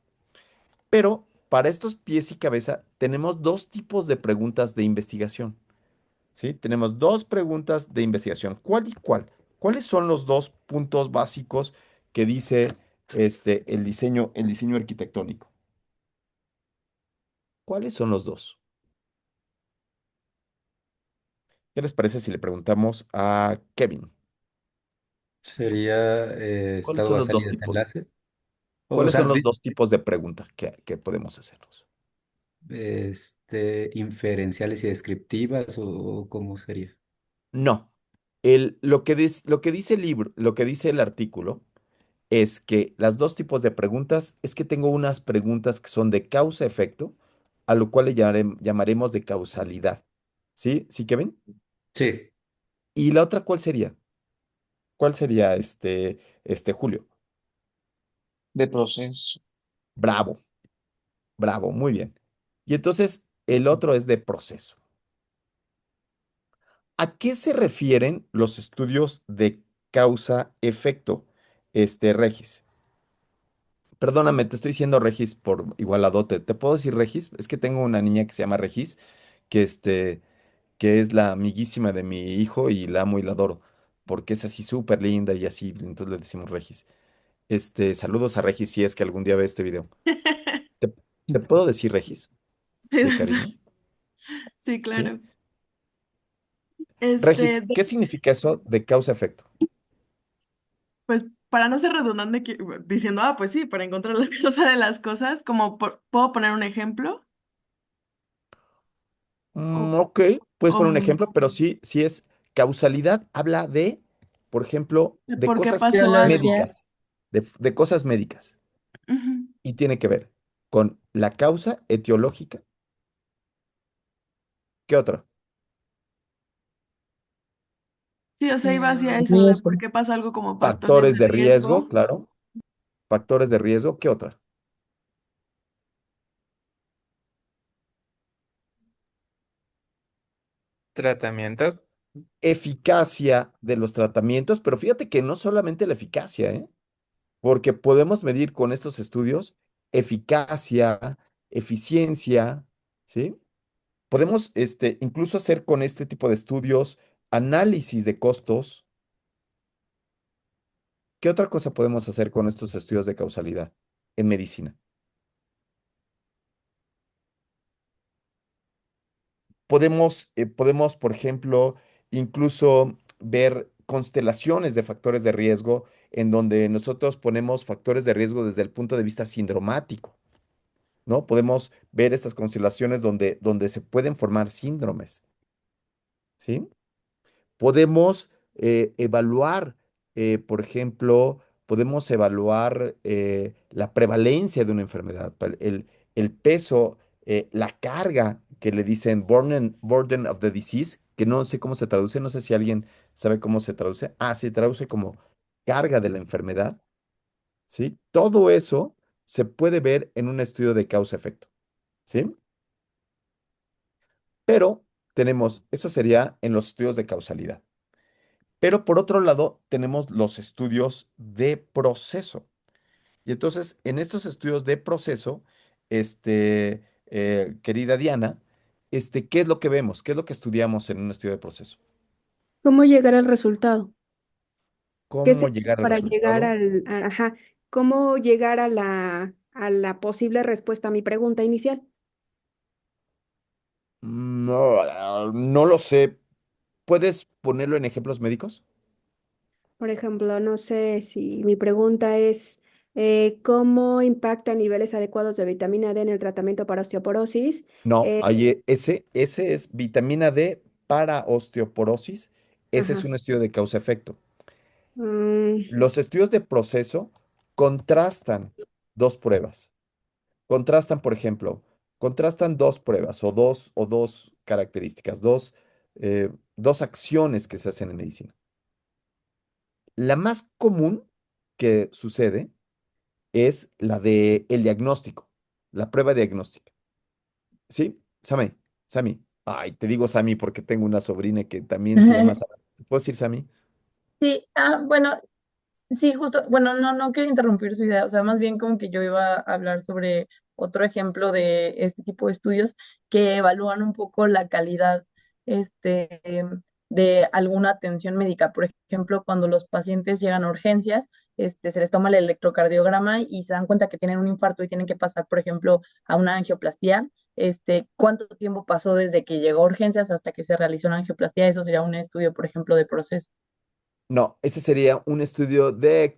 Pero para estos pies y cabeza tenemos dos tipos de preguntas de investigación, ¿sí? Tenemos dos preguntas de investigación. ¿Cuál y cuál? ¿Cuáles son los dos puntos básicos que dice el diseño arquitectónico? ¿Cuáles son los dos? ¿Qué les parece si le preguntamos a Kevin? Sería ¿Cuáles estado son los basal y dos tipos? desenlace. O ¿Cuáles sea, son los dos tipos de preguntas que podemos hacernos? inferenciales y descriptivas, o cómo sería. No. Lo que dice el libro, lo que dice el artículo es que las dos tipos de preguntas es que tengo unas preguntas que son de causa-efecto, a lo cual le llamaremos de causalidad. ¿Sí? ¿Sí, Kevin? Sí, ¿Y la otra cuál sería? ¿Cuál sería Julio? de proceso. Bravo, bravo, muy bien. Y entonces el otro es de proceso. ¿A qué se refieren los estudios de causa-efecto, Regis? Perdóname, te estoy diciendo Regis por igualadote. ¿Te puedo decir Regis? Es que tengo una niña que se llama Regis, que, que es la amiguísima de mi hijo y la amo y la adoro, porque es así súper linda y así, entonces le decimos Regis. Saludos a Regis si es que algún día ve este video. ¿Te, te puedo decir Regis Sí, de cariño? sí, ¿Sí? claro. Este, Regis, de- ¿qué significa eso de causa-efecto? pues para no ser redundante, diciendo, pues sí, para encontrar la causa de las cosas, ¿puedo poner un ejemplo? O, Ok, puedes o poner un ejemplo, pero sí, sí es causalidad, habla de, por ejemplo, de de por qué cosas pasó algo. Biología. médicas, de cosas médicas, Ujú. y tiene que ver con la causa etiológica. ¿Qué otra? Sí, o sea, iba hacia eso, de Riesgo. por qué pasa algo como factores Factores de de riesgo, riesgo. claro, factores de riesgo, ¿qué otra? Tratamiento. Eficacia de los tratamientos, pero fíjate que no solamente la eficacia, ¿eh? Porque podemos medir con estos estudios eficacia, eficiencia, ¿sí? Podemos incluso hacer con este tipo de estudios análisis de costos. ¿Qué otra cosa podemos hacer con estos estudios de causalidad en medicina? Podemos, por ejemplo, incluso ver constelaciones de factores de riesgo en donde nosotros ponemos factores de riesgo desde el punto de vista sindromático, ¿no? Podemos ver estas constelaciones donde se pueden formar síndromes, ¿sí? Podemos evaluar, por ejemplo, podemos evaluar la prevalencia de una enfermedad, el peso, la carga que le dicen burden of the disease, que no sé cómo se traduce, no sé si alguien sabe cómo se traduce. Ah, se traduce como carga de la enfermedad, ¿sí? Todo eso se puede ver en un estudio de causa-efecto, ¿sí? Pero eso sería en los estudios de causalidad. Pero por otro lado, tenemos los estudios de proceso. Y entonces, en estos estudios de proceso, querida Diana, ¿qué es lo que vemos? ¿Qué es lo que estudiamos en un estudio de proceso? ¿Cómo llegar al resultado? ¿Qué se ¿Cómo hace llegar al para llegar resultado? ajá, cómo llegar a la posible respuesta a mi pregunta inicial? No, no lo sé. ¿Puedes ponerlo en ejemplos médicos? Por ejemplo, no sé si mi pregunta es ¿cómo impacta niveles adecuados de vitamina D en el tratamiento para osteoporosis? No, Eh, ahí ese es vitamina D para osteoporosis. Ese es ajá. un estudio de causa-efecto. Mm, Los estudios de proceso contrastan dos pruebas. Contrastan, por ejemplo, contrastan dos pruebas o dos características, dos acciones que se hacen en medicina. La más común que sucede es la de el diagnóstico, la prueba diagnóstica. ¿Sí? Sami. Ay, te digo Sami porque tengo una sobrina que también se llama Sami. ¿Te puedo decir Sami? Sí, bueno, sí, justo, bueno, no quería interrumpir su idea, o sea, más bien como que yo iba a hablar sobre otro ejemplo de este tipo de estudios que evalúan un poco la calidad, este, de alguna atención médica. Por ejemplo, cuando los pacientes llegan a urgencias, se les toma el electrocardiograma y se dan cuenta que tienen un infarto y tienen que pasar, por ejemplo, a una angioplastía. ¿Cuánto tiempo pasó desde que llegó a urgencias hasta que se realizó la angioplastía? Eso sería un estudio, por ejemplo, de proceso. No, ese sería un estudio de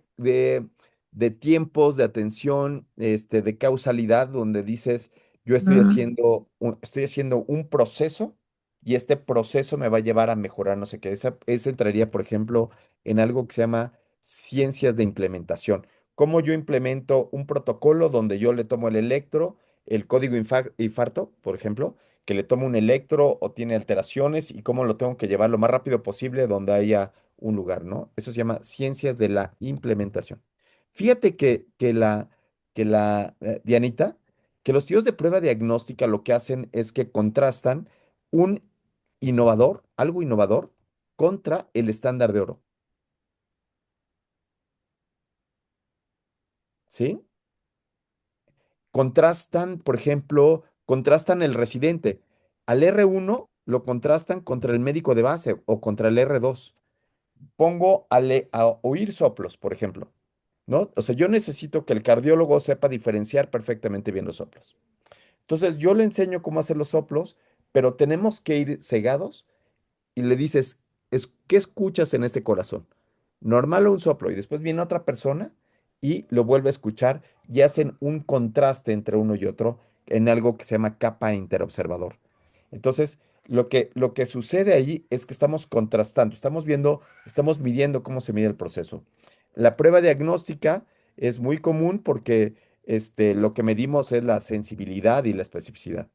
tiempos, de atención, de causalidad, donde dices, yo estoy haciendo un proceso y este proceso me va a llevar a mejorar no sé qué. Ese entraría, por ejemplo, en algo que se llama ciencias de implementación. ¿Cómo yo implemento un protocolo donde yo le tomo el electro, el código infarto, por ejemplo, que le tomo un electro o tiene alteraciones y cómo lo tengo que llevar lo más rápido posible donde haya un lugar, ¿no? Eso se llama ciencias de la implementación. Fíjate Dianita, que los estudios de prueba diagnóstica lo que hacen es que contrastan un algo innovador, contra el estándar de oro, ¿sí? Contrastan, por ejemplo, contrastan el residente. Al R1 lo contrastan contra el médico de base o contra el R2. Pongo a oír soplos, por ejemplo, ¿no? O sea, yo necesito que el cardiólogo sepa diferenciar perfectamente bien los soplos. Entonces, yo le enseño cómo hacer los soplos, pero tenemos que ir cegados y le dices, ¿qué escuchas en este corazón? Normal o un soplo. Y después viene otra persona y lo vuelve a escuchar y hacen un contraste entre uno y otro en algo que se llama capa interobservador. Entonces, lo que sucede ahí es que estamos contrastando, estamos viendo, estamos midiendo cómo se mide el proceso. La prueba diagnóstica es muy común porque lo que medimos es la sensibilidad y la especificidad.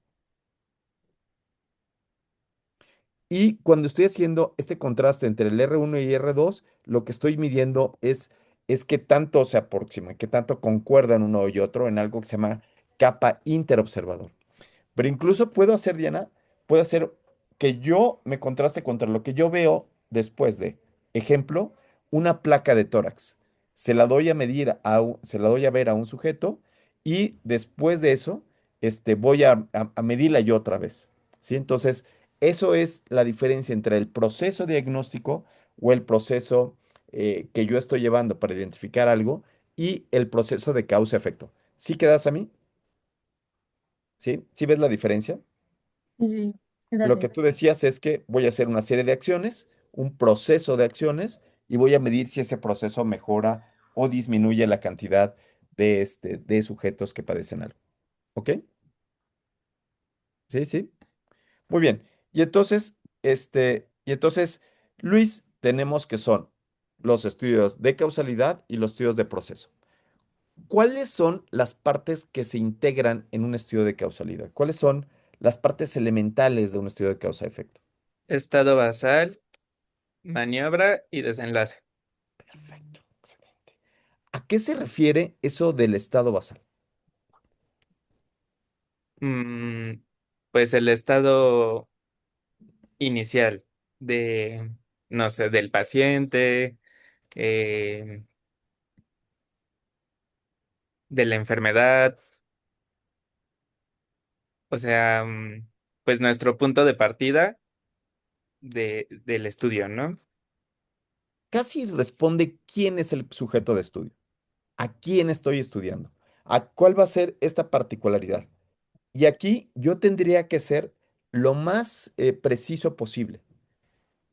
Y cuando estoy haciendo este contraste entre el R1 y R2, lo que estoy midiendo es qué tanto se aproximan, qué tanto concuerdan uno y otro en algo que se llama capa interobservador. Pero incluso puedo hacer, Diana, puedo hacer que yo me contraste contra lo que yo veo después de, ejemplo, una placa de tórax. Se la doy a medir se la doy a ver a un sujeto y después de eso, voy a medirla yo otra vez. ¿Sí? Entonces, eso es la diferencia entre el proceso diagnóstico o el proceso que yo estoy llevando para identificar algo y el proceso de causa-efecto. ¿Sí quedas a mí? ¿Sí? ¿Sí ves la diferencia? Sí, sí, Lo que gracias. tú decías es que voy a hacer una serie de acciones, un proceso de acciones, y voy a medir si ese proceso mejora o disminuye la cantidad de sujetos que padecen algo. ¿Ok? Sí, sí. Muy bien. Y entonces, Luis, tenemos que son los estudios de causalidad y los estudios de proceso. ¿Cuáles son las partes que se integran en un estudio de causalidad? ¿Cuáles son las partes elementales de un estudio de causa-efecto? Estado basal, maniobra y desenlace. Perfecto, excelente. ¿A qué se refiere eso del estado basal? Mm, pues el estado inicial de, no sé, del paciente, eh, de la enfermedad, o sea, pues nuestro punto de partida del estudio, ¿no? Casi responde quién es el sujeto de estudio, a quién estoy estudiando, a cuál va a ser esta particularidad. Y aquí yo tendría que ser lo más preciso posible.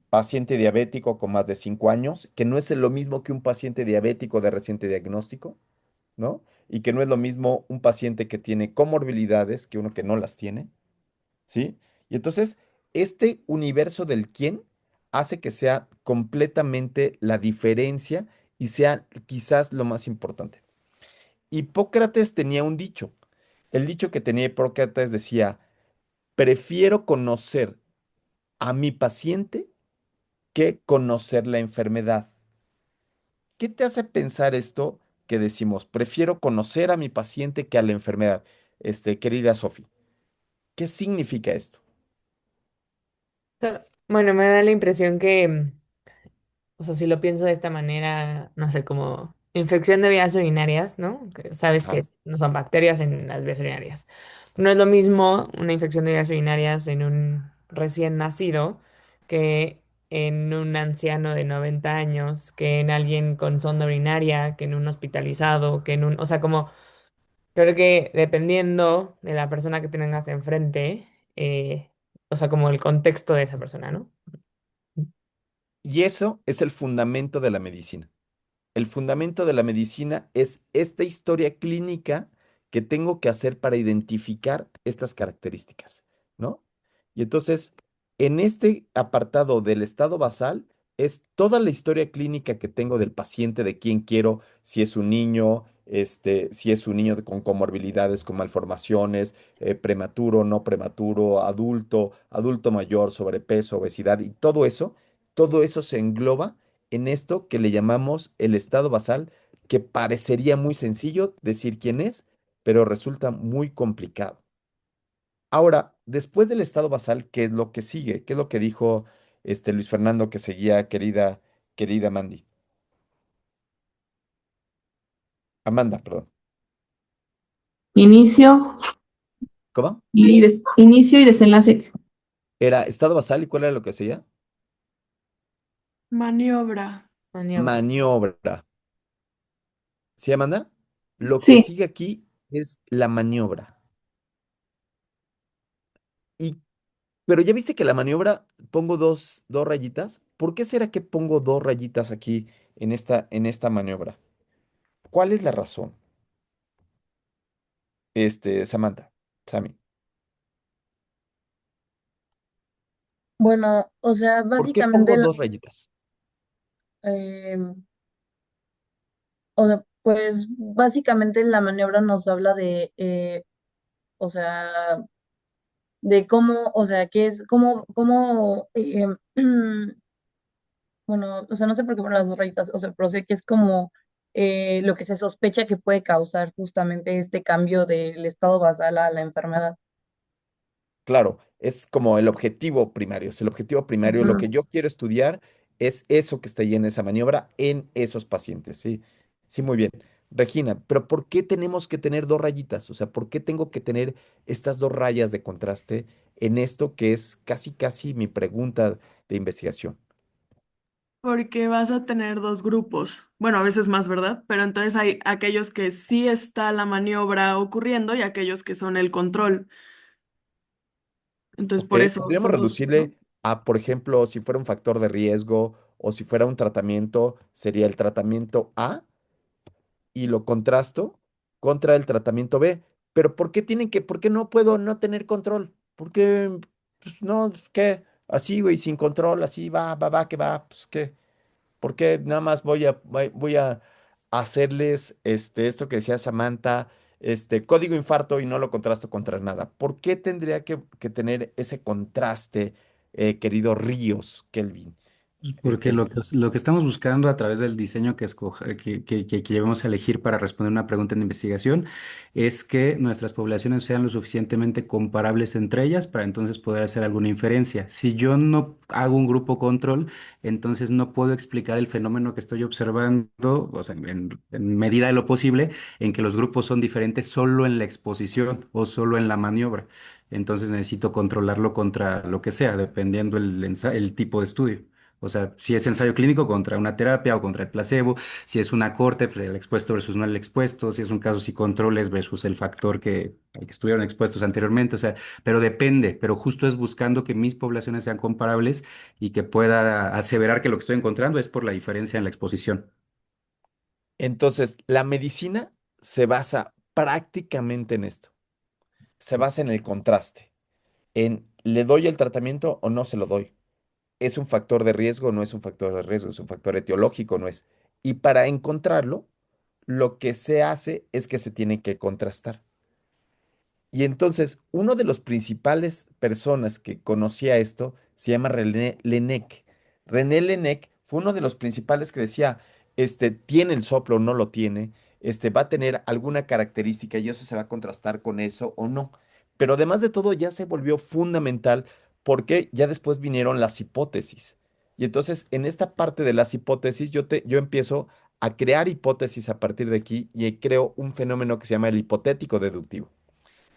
Paciente diabético con más de 5 años, que no es lo mismo que un paciente diabético de reciente diagnóstico, ¿no? Y que no es lo mismo un paciente que tiene comorbilidades que uno que no las tiene. ¿Sí? Y entonces, este universo del quién hace que sea completamente la diferencia y sea quizás lo más importante. Hipócrates tenía un dicho. El dicho que tenía Hipócrates decía, prefiero conocer a mi paciente que conocer la enfermedad. ¿Qué te hace pensar esto que decimos, prefiero conocer a mi paciente que a la enfermedad? Querida Sofi, ¿qué significa esto? Bueno, me da la impresión que, o sea, si lo pienso de esta manera, no sé, como infección de vías urinarias, ¿no? Que sabes que Ajá. no son bacterias en las vías urinarias. No es lo mismo una infección de vías urinarias en un recién nacido que en un anciano de 90 años, que en alguien con sonda urinaria, que en un hospitalizado, que en un, o sea, como creo que dependiendo de la persona que tengas enfrente, o sea, como el contexto de esa persona, ¿no? Y eso es el fundamento de la medicina. El fundamento de la medicina es esta historia clínica que tengo que hacer para identificar estas características, ¿no? Y entonces, en este apartado del estado basal, es toda la historia clínica que tengo del paciente, de quién quiero, si es un niño, si es un niño con comorbilidades, con malformaciones, prematuro, no prematuro, adulto, adulto mayor, sobrepeso, obesidad, y todo eso se engloba en esto que le llamamos el estado basal, que parecería muy sencillo decir quién es, pero resulta muy complicado. Ahora, después del estado basal, ¿qué es lo que sigue? ¿Qué es lo que dijo Luis Fernando que seguía, querida Mandy? Amanda, perdón. Inicio ¿Cómo? inicio y desenlace. Era estado basal y ¿cuál era lo que seguía? Maniobra. Maniobra. Maniobra. ¿Sí, Amanda? Lo que Sí, sigue aquí es la maniobra. ¿Y Pero ya viste que la maniobra pongo dos rayitas. ¿Por qué será que pongo dos rayitas aquí en esta maniobra? ¿Cuál es la razón? Samantha, Sammy. Bueno, o sea, ¿Por qué pongo básicamente, dos rayitas? eh, o sea, pues básicamente la maniobra nos habla de, o sea, de cómo, o sea, qué es, bueno, o sea, no sé por qué ponen las dos rayitas, o sea, pero sé que es como lo que se sospecha que puede causar justamente este cambio del estado basal a la enfermedad. Claro, es como el objetivo primario. Es el objetivo primario. Lo Ujú. que yo quiero estudiar es eso que está ahí en esa maniobra en esos pacientes. Sí, sí, muy bien. Regina, pero ¿por qué tenemos que tener dos rayitas? O sea, ¿por qué tengo que tener estas dos rayas de contraste en esto que es casi, casi mi pregunta de investigación? Porque vas a tener dos grupos. Bueno, a veces más, ¿verdad? Pero entonces hay aquellos que sí está la maniobra ocurriendo y aquellos que son el control. Entonces, ¿Ok? por eso Podríamos son dos, ¿no? reducirle a, por ejemplo, si fuera un factor de riesgo o si fuera un tratamiento, sería el tratamiento A y lo contrasto contra el tratamiento B. Pero por qué no puedo no tener control? ¿Por qué, pues no, pues, qué? Así, güey, sin control, así va, que va, pues qué. ¿Por qué nada más voy a hacerles esto que decía Samantha, código infarto y no lo contrasto contra nada? ¿Por qué tendría que tener ese contraste, querido Ríos, Kelvin? Porque Kelvin? lo que estamos buscando a través del diseño que llevamos a elegir para responder una pregunta en investigación es que nuestras poblaciones sean lo suficientemente comparables entre ellas para entonces poder hacer alguna inferencia. Si yo no hago un grupo control, entonces no puedo explicar el fenómeno que estoy observando, o sea, en medida de lo posible, en que los grupos son diferentes solo en la exposición o solo en la maniobra. Entonces necesito controlarlo contra lo que sea, dependiendo el tipo de estudio. O sea, si es ensayo clínico contra una terapia o contra el placebo, si es una corte, pues el expuesto versus no el expuesto, si es un caso si controles versus el factor al que estuvieron expuestos anteriormente, o sea, pero depende, pero justo es buscando que mis poblaciones sean comparables y que pueda aseverar que lo que estoy encontrando es por la diferencia en la exposición. Entonces, la medicina se basa prácticamente en esto. Se basa en el contraste, en le doy el tratamiento o no se lo doy. ¿Es un factor de riesgo o no es un factor de riesgo? ¿Es un factor etiológico o no es? Y para encontrarlo, lo que se hace es que se tiene que contrastar. Y entonces, uno de los principales personas que conocía esto se llama René Lenec. René Lenec fue uno de los principales que decía, tiene el soplo o no lo tiene, va a tener alguna característica y eso se va a contrastar con eso o no. Pero además de todo, ya se volvió fundamental porque ya después vinieron las hipótesis. Y entonces, en esta parte de las hipótesis, yo empiezo a crear hipótesis a partir de aquí y creo un fenómeno que se llama el hipotético deductivo.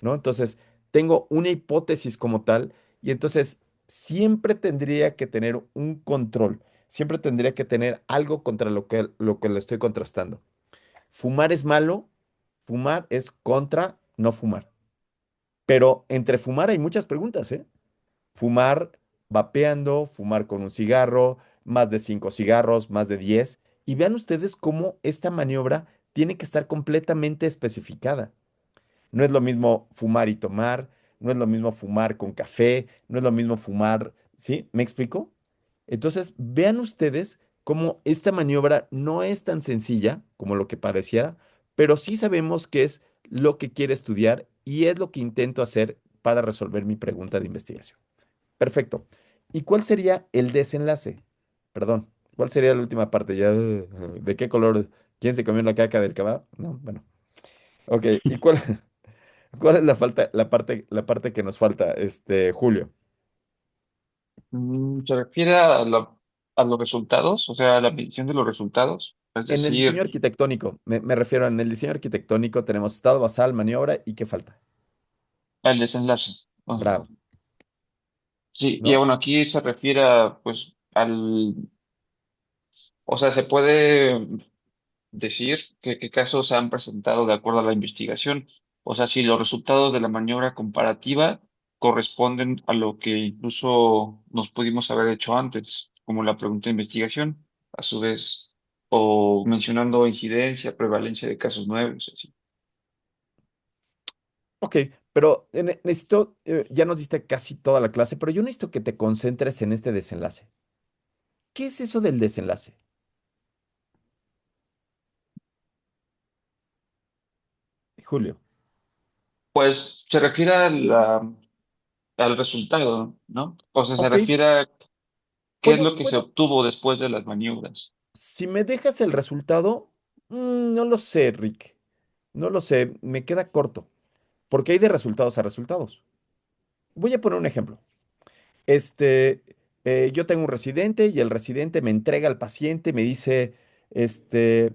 ¿No? Entonces, tengo una hipótesis como tal y entonces siempre tendría que tener un control, siempre tendría que tener algo contra lo que le estoy contrastando. Fumar es malo, fumar es contra no fumar. Pero entre fumar hay muchas preguntas, ¿eh? Fumar vapeando, fumar con un cigarro, más de 5 cigarros, más de 10. Y vean ustedes cómo esta maniobra tiene que estar completamente especificada. No es lo mismo fumar y tomar, no es lo mismo fumar con café, no es lo mismo fumar, ¿sí? ¿Me explico? Entonces, vean ustedes cómo esta maniobra no es tan sencilla como lo que parecía, pero sí sabemos que es lo que quiere estudiar y es lo que intento hacer para resolver mi pregunta de investigación. Perfecto. ¿Y cuál sería el desenlace? Perdón, ¿cuál sería la última parte? Ya, ¿de qué color? ¿Quién se comió la caca del kebab? No, bueno. Ok, ¿y cuál? ¿Cuál es la parte que nos falta, Julio? Se refiere a los resultados, o sea, a la medición de los resultados. Es En el diseño decir, arquitectónico, me refiero, en el diseño arquitectónico tenemos estado basal, maniobra y ¿qué falta? el desenlace. Bravo, Sí, y ¿no? bueno, aquí se refiere a, pues, o sea, se puede decir qué casos se han presentado de acuerdo a la investigación. O sea, si los resultados de la maniobra comparativa corresponden a lo que incluso nos pudimos haber hecho antes, como la pregunta de investigación, a su vez, o mencionando incidencia, prevalencia de casos nuevos, así. Ok, pero necesito, ya nos diste casi toda la clase, pero yo necesito que te concentres en este desenlace. ¿Qué es eso del desenlace, Julio? Pues se refiere al resultado, ¿no? O sea, se Ok, refiere a qué es puedo, lo que se puedo, obtuvo después de las maniobras. si me dejas el resultado, no lo sé, Rick, no lo sé, me queda corto, porque hay de resultados a resultados. Voy a poner un ejemplo. Este, yo tengo un residente y el residente me entrega al paciente y me dice, este,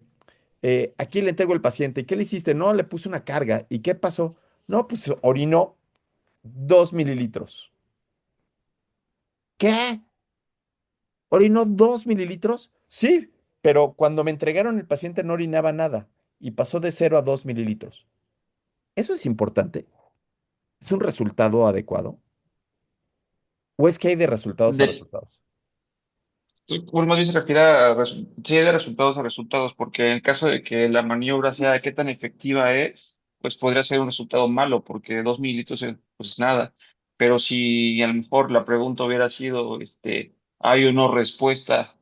aquí le entrego el paciente. ¿Y qué le hiciste? No, le puse una carga. ¿Y qué pasó? No, pues orinó 2 mililitros. ¿Qué? ¿Orinó 2 mililitros? Sí, pero cuando me entregaron el paciente no orinaba nada y pasó de 0 a 2 mililitros. ¿Eso es importante? ¿Es un resultado adecuado? ¿O es que hay de resultados a De, resultados? sí, pues más bien se refiere a sí, de resultados a resultados, porque en el caso de que la maniobra sea qué tan efectiva es, pues podría ser un resultado malo, porque 2 mililitros pues es nada. Pero si a lo mejor la pregunta hubiera sido, ¿hay o no respuesta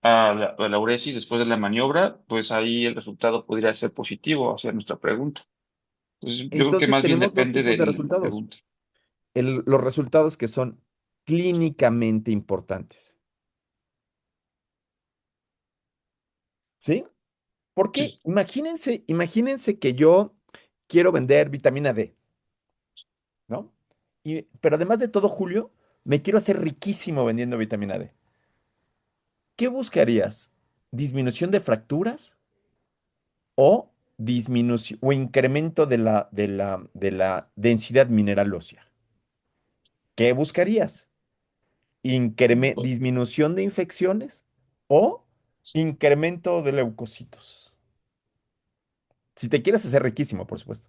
a la uresis después de la maniobra? Pues ahí el resultado podría ser positivo hacia nuestra pregunta. Entonces, yo creo que Entonces más bien tenemos dos depende tipos de de la resultados. pregunta. Los resultados que son clínicamente importantes. ¿Sí? Porque Sí. imagínense que yo quiero vender vitamina D, ¿no? Pero además de todo, Julio, me quiero hacer riquísimo vendiendo vitamina D. ¿Qué buscarías? ¿Disminución de fracturas o disminución o incremento de la densidad mineral ósea? ¿Qué buscarías? ¿Disminución de infecciones o incremento de leucocitos? Si te quieres hacer riquísimo, por supuesto.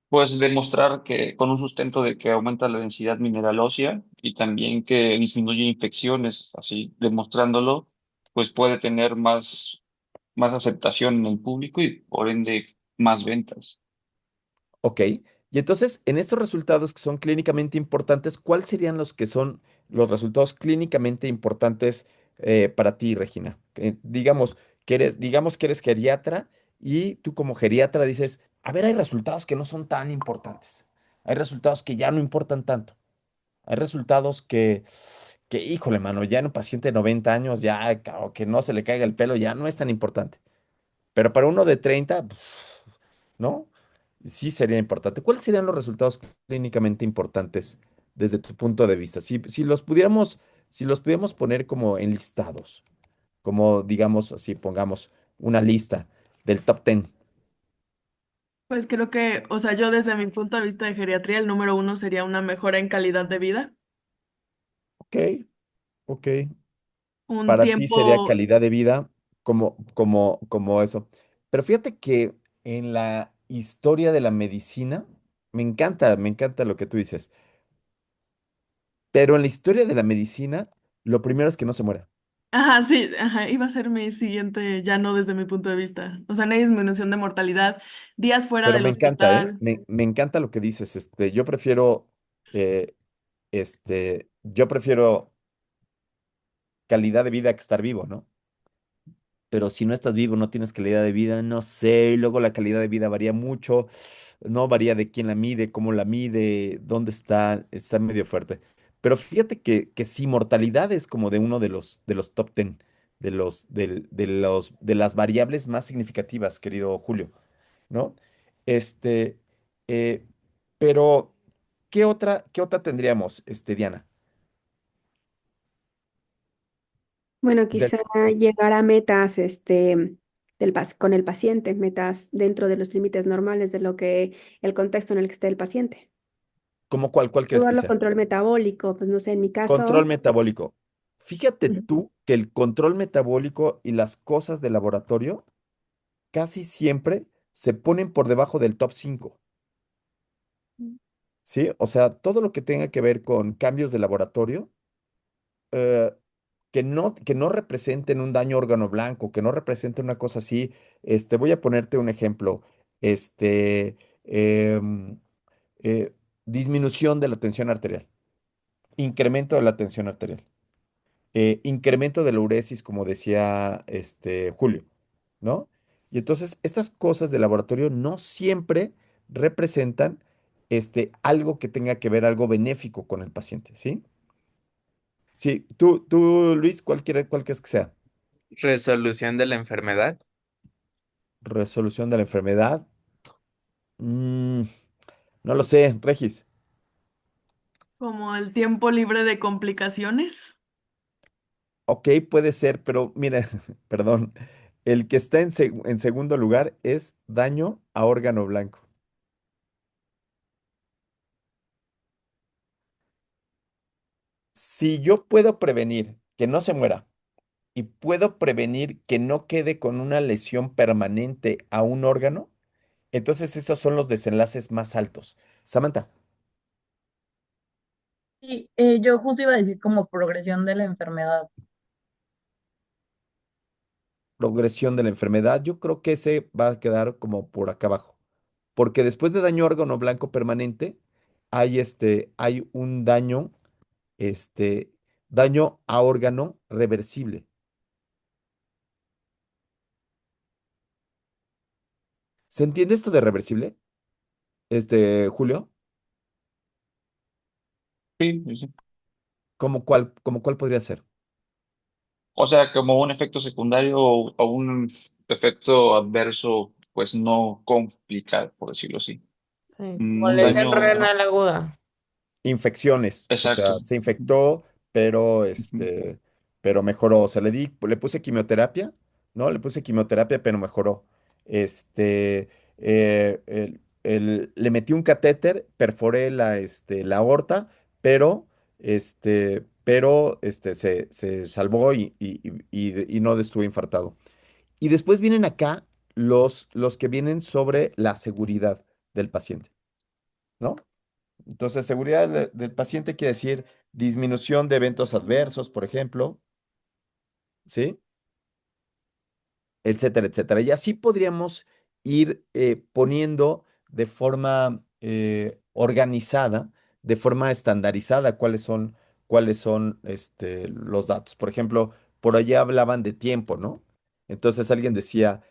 Pues demostrar que con un sustento de que aumenta la densidad mineral ósea y también que disminuye infecciones, así demostrándolo, pues puede tener más aceptación en el público y por ende más ventas. Ok. Y entonces, en estos resultados que son clínicamente importantes, ¿cuáles serían los que son los resultados clínicamente importantes para ti, Regina? Digamos que eres geriatra y tú como geriatra dices, a ver, hay resultados que no son tan importantes. Hay resultados que ya no importan tanto. Hay resultados híjole, mano, ya en un paciente de 90 años, ya, o que no se le caiga el pelo, ya no es tan importante. Pero para uno de 30, ¿no? Sí sería importante. ¿Cuáles serían los resultados clínicamente importantes desde tu punto de vista? Si los pudiéramos poner como en listados, como digamos así, pongamos una lista del top 10. Pues creo que, o sea, yo desde mi punto de vista de geriatría, el número uno sería una mejora en calidad de vida. Ok, ok. Un Para ti sería tiempo, calidad de vida como eso. Pero fíjate que en la historia de la medicina, me encanta lo que tú dices, pero en la historia de la medicina, lo primero es que no se muera. ajá, sí, ajá, iba a ser mi siguiente, ya no desde mi punto de vista. O sea, no hay disminución de mortalidad, días fuera Pero del me encanta, ¿eh? hospital. Me encanta lo que dices. Eh, yo prefiero calidad de vida que estar vivo, ¿no? Pero si no estás vivo, no tienes calidad de vida, no sé. Y luego la calidad de vida varía mucho, no varía de quién la mide, cómo la mide, dónde está medio fuerte. Pero fíjate que sí, mortalidad es como de uno de los top 10, de las variables más significativas, querido Julio, ¿no? Este, eh, pero, ¿qué otra tendríamos, Diana? Bueno, Del- quizá llegar a metas con el paciente, metas dentro de los límites normales de lo que el contexto en el que esté el paciente. ¿Cómo cuál crees que Llevarlo a sea? control metabólico, pues no sé, en mi Control caso, metabólico. Fíjate ujú, tú que el control metabólico y las cosas de laboratorio casi siempre se ponen por debajo del top 5. ¿sí? O sea, todo lo que tenga que ver con cambios de laboratorio, eh, que no representen un daño órgano blanco, que no representen una cosa así. Voy a ponerte un ejemplo. Este, em, eh, disminución de la tensión arterial, incremento de la tensión arterial, incremento de la uresis, como decía Julio, ¿no? Y entonces, estas cosas de laboratorio no siempre representan algo que tenga que ver, algo benéfico con el paciente, ¿sí? Sí, Luis, cuál quieres que sea? Resolución de la enfermedad. Resolución de la enfermedad. Mm, no lo sé, Regis. Como el tiempo libre de complicaciones. Ok, puede ser, pero mira, perdón. El que está en segundo lugar es daño a órgano blanco. Si yo puedo prevenir que no se muera y puedo prevenir que no quede con una lesión permanente a un órgano, entonces esos son los desenlaces más altos. Samantha, Sí, yo justo iba a decir como progresión de la enfermedad. progresión de la enfermedad, yo creo que ese va a quedar como por acá abajo. Porque después de daño a órgano blanco permanente, hay un este, daño a órgano reversible. ¿Se entiende esto de reversible? Julio, Sí, sí, sí. como cuál podría ser? O sea, como un efecto secundario o un efecto adverso, pues no complicado, por decirlo así. Sí, como Un lesión daño, ajá, renal aguda. Infecciones, o sea, exacto. se infectó, pero Ujú. pero mejoró. O sea, le puse quimioterapia, ¿no? Le puse quimioterapia, pero mejoró. Le metí un catéter, perforé la aorta, pero, se salvó y no estuvo infartado. Y después vienen acá los que vienen sobre la seguridad del paciente, ¿no? Entonces, seguridad del paciente quiere decir disminución de eventos adversos, por ejemplo, ¿sí? Etcétera, etcétera. Y así podríamos ir poniendo de forma organizada, de forma estandarizada, cuáles son los datos. Por ejemplo, por allá hablaban de tiempo, ¿no? Entonces alguien decía,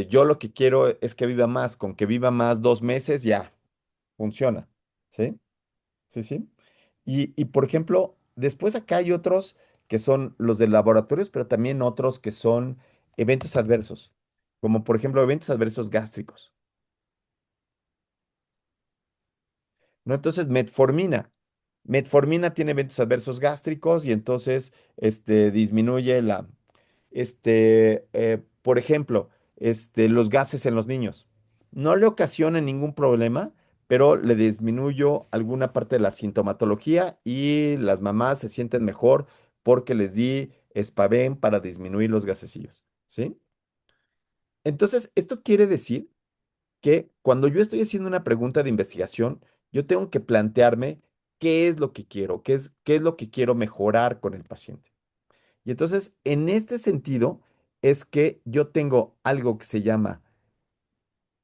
yo lo que quiero es que viva más, con que viva más 2 meses, ya, funciona, ¿sí? Sí, sí. Por ejemplo, después acá hay otros que son los de laboratorios, pero también otros que son eventos adversos, como por ejemplo eventos adversos gástricos, ¿no? Entonces, metformina. Metformina tiene eventos adversos gástricos y entonces disminuye por ejemplo, los gases en los niños. No le ocasiona ningún problema, pero le disminuyó alguna parte de la sintomatología y las mamás se sienten mejor porque les di Spaven para disminuir los gasecillos, ¿sí? Entonces, esto quiere decir que cuando yo estoy haciendo una pregunta de investigación, yo tengo que plantearme qué es lo que quiero, qué es lo que quiero mejorar con el paciente. Y entonces, en este sentido, es que yo tengo algo que se llama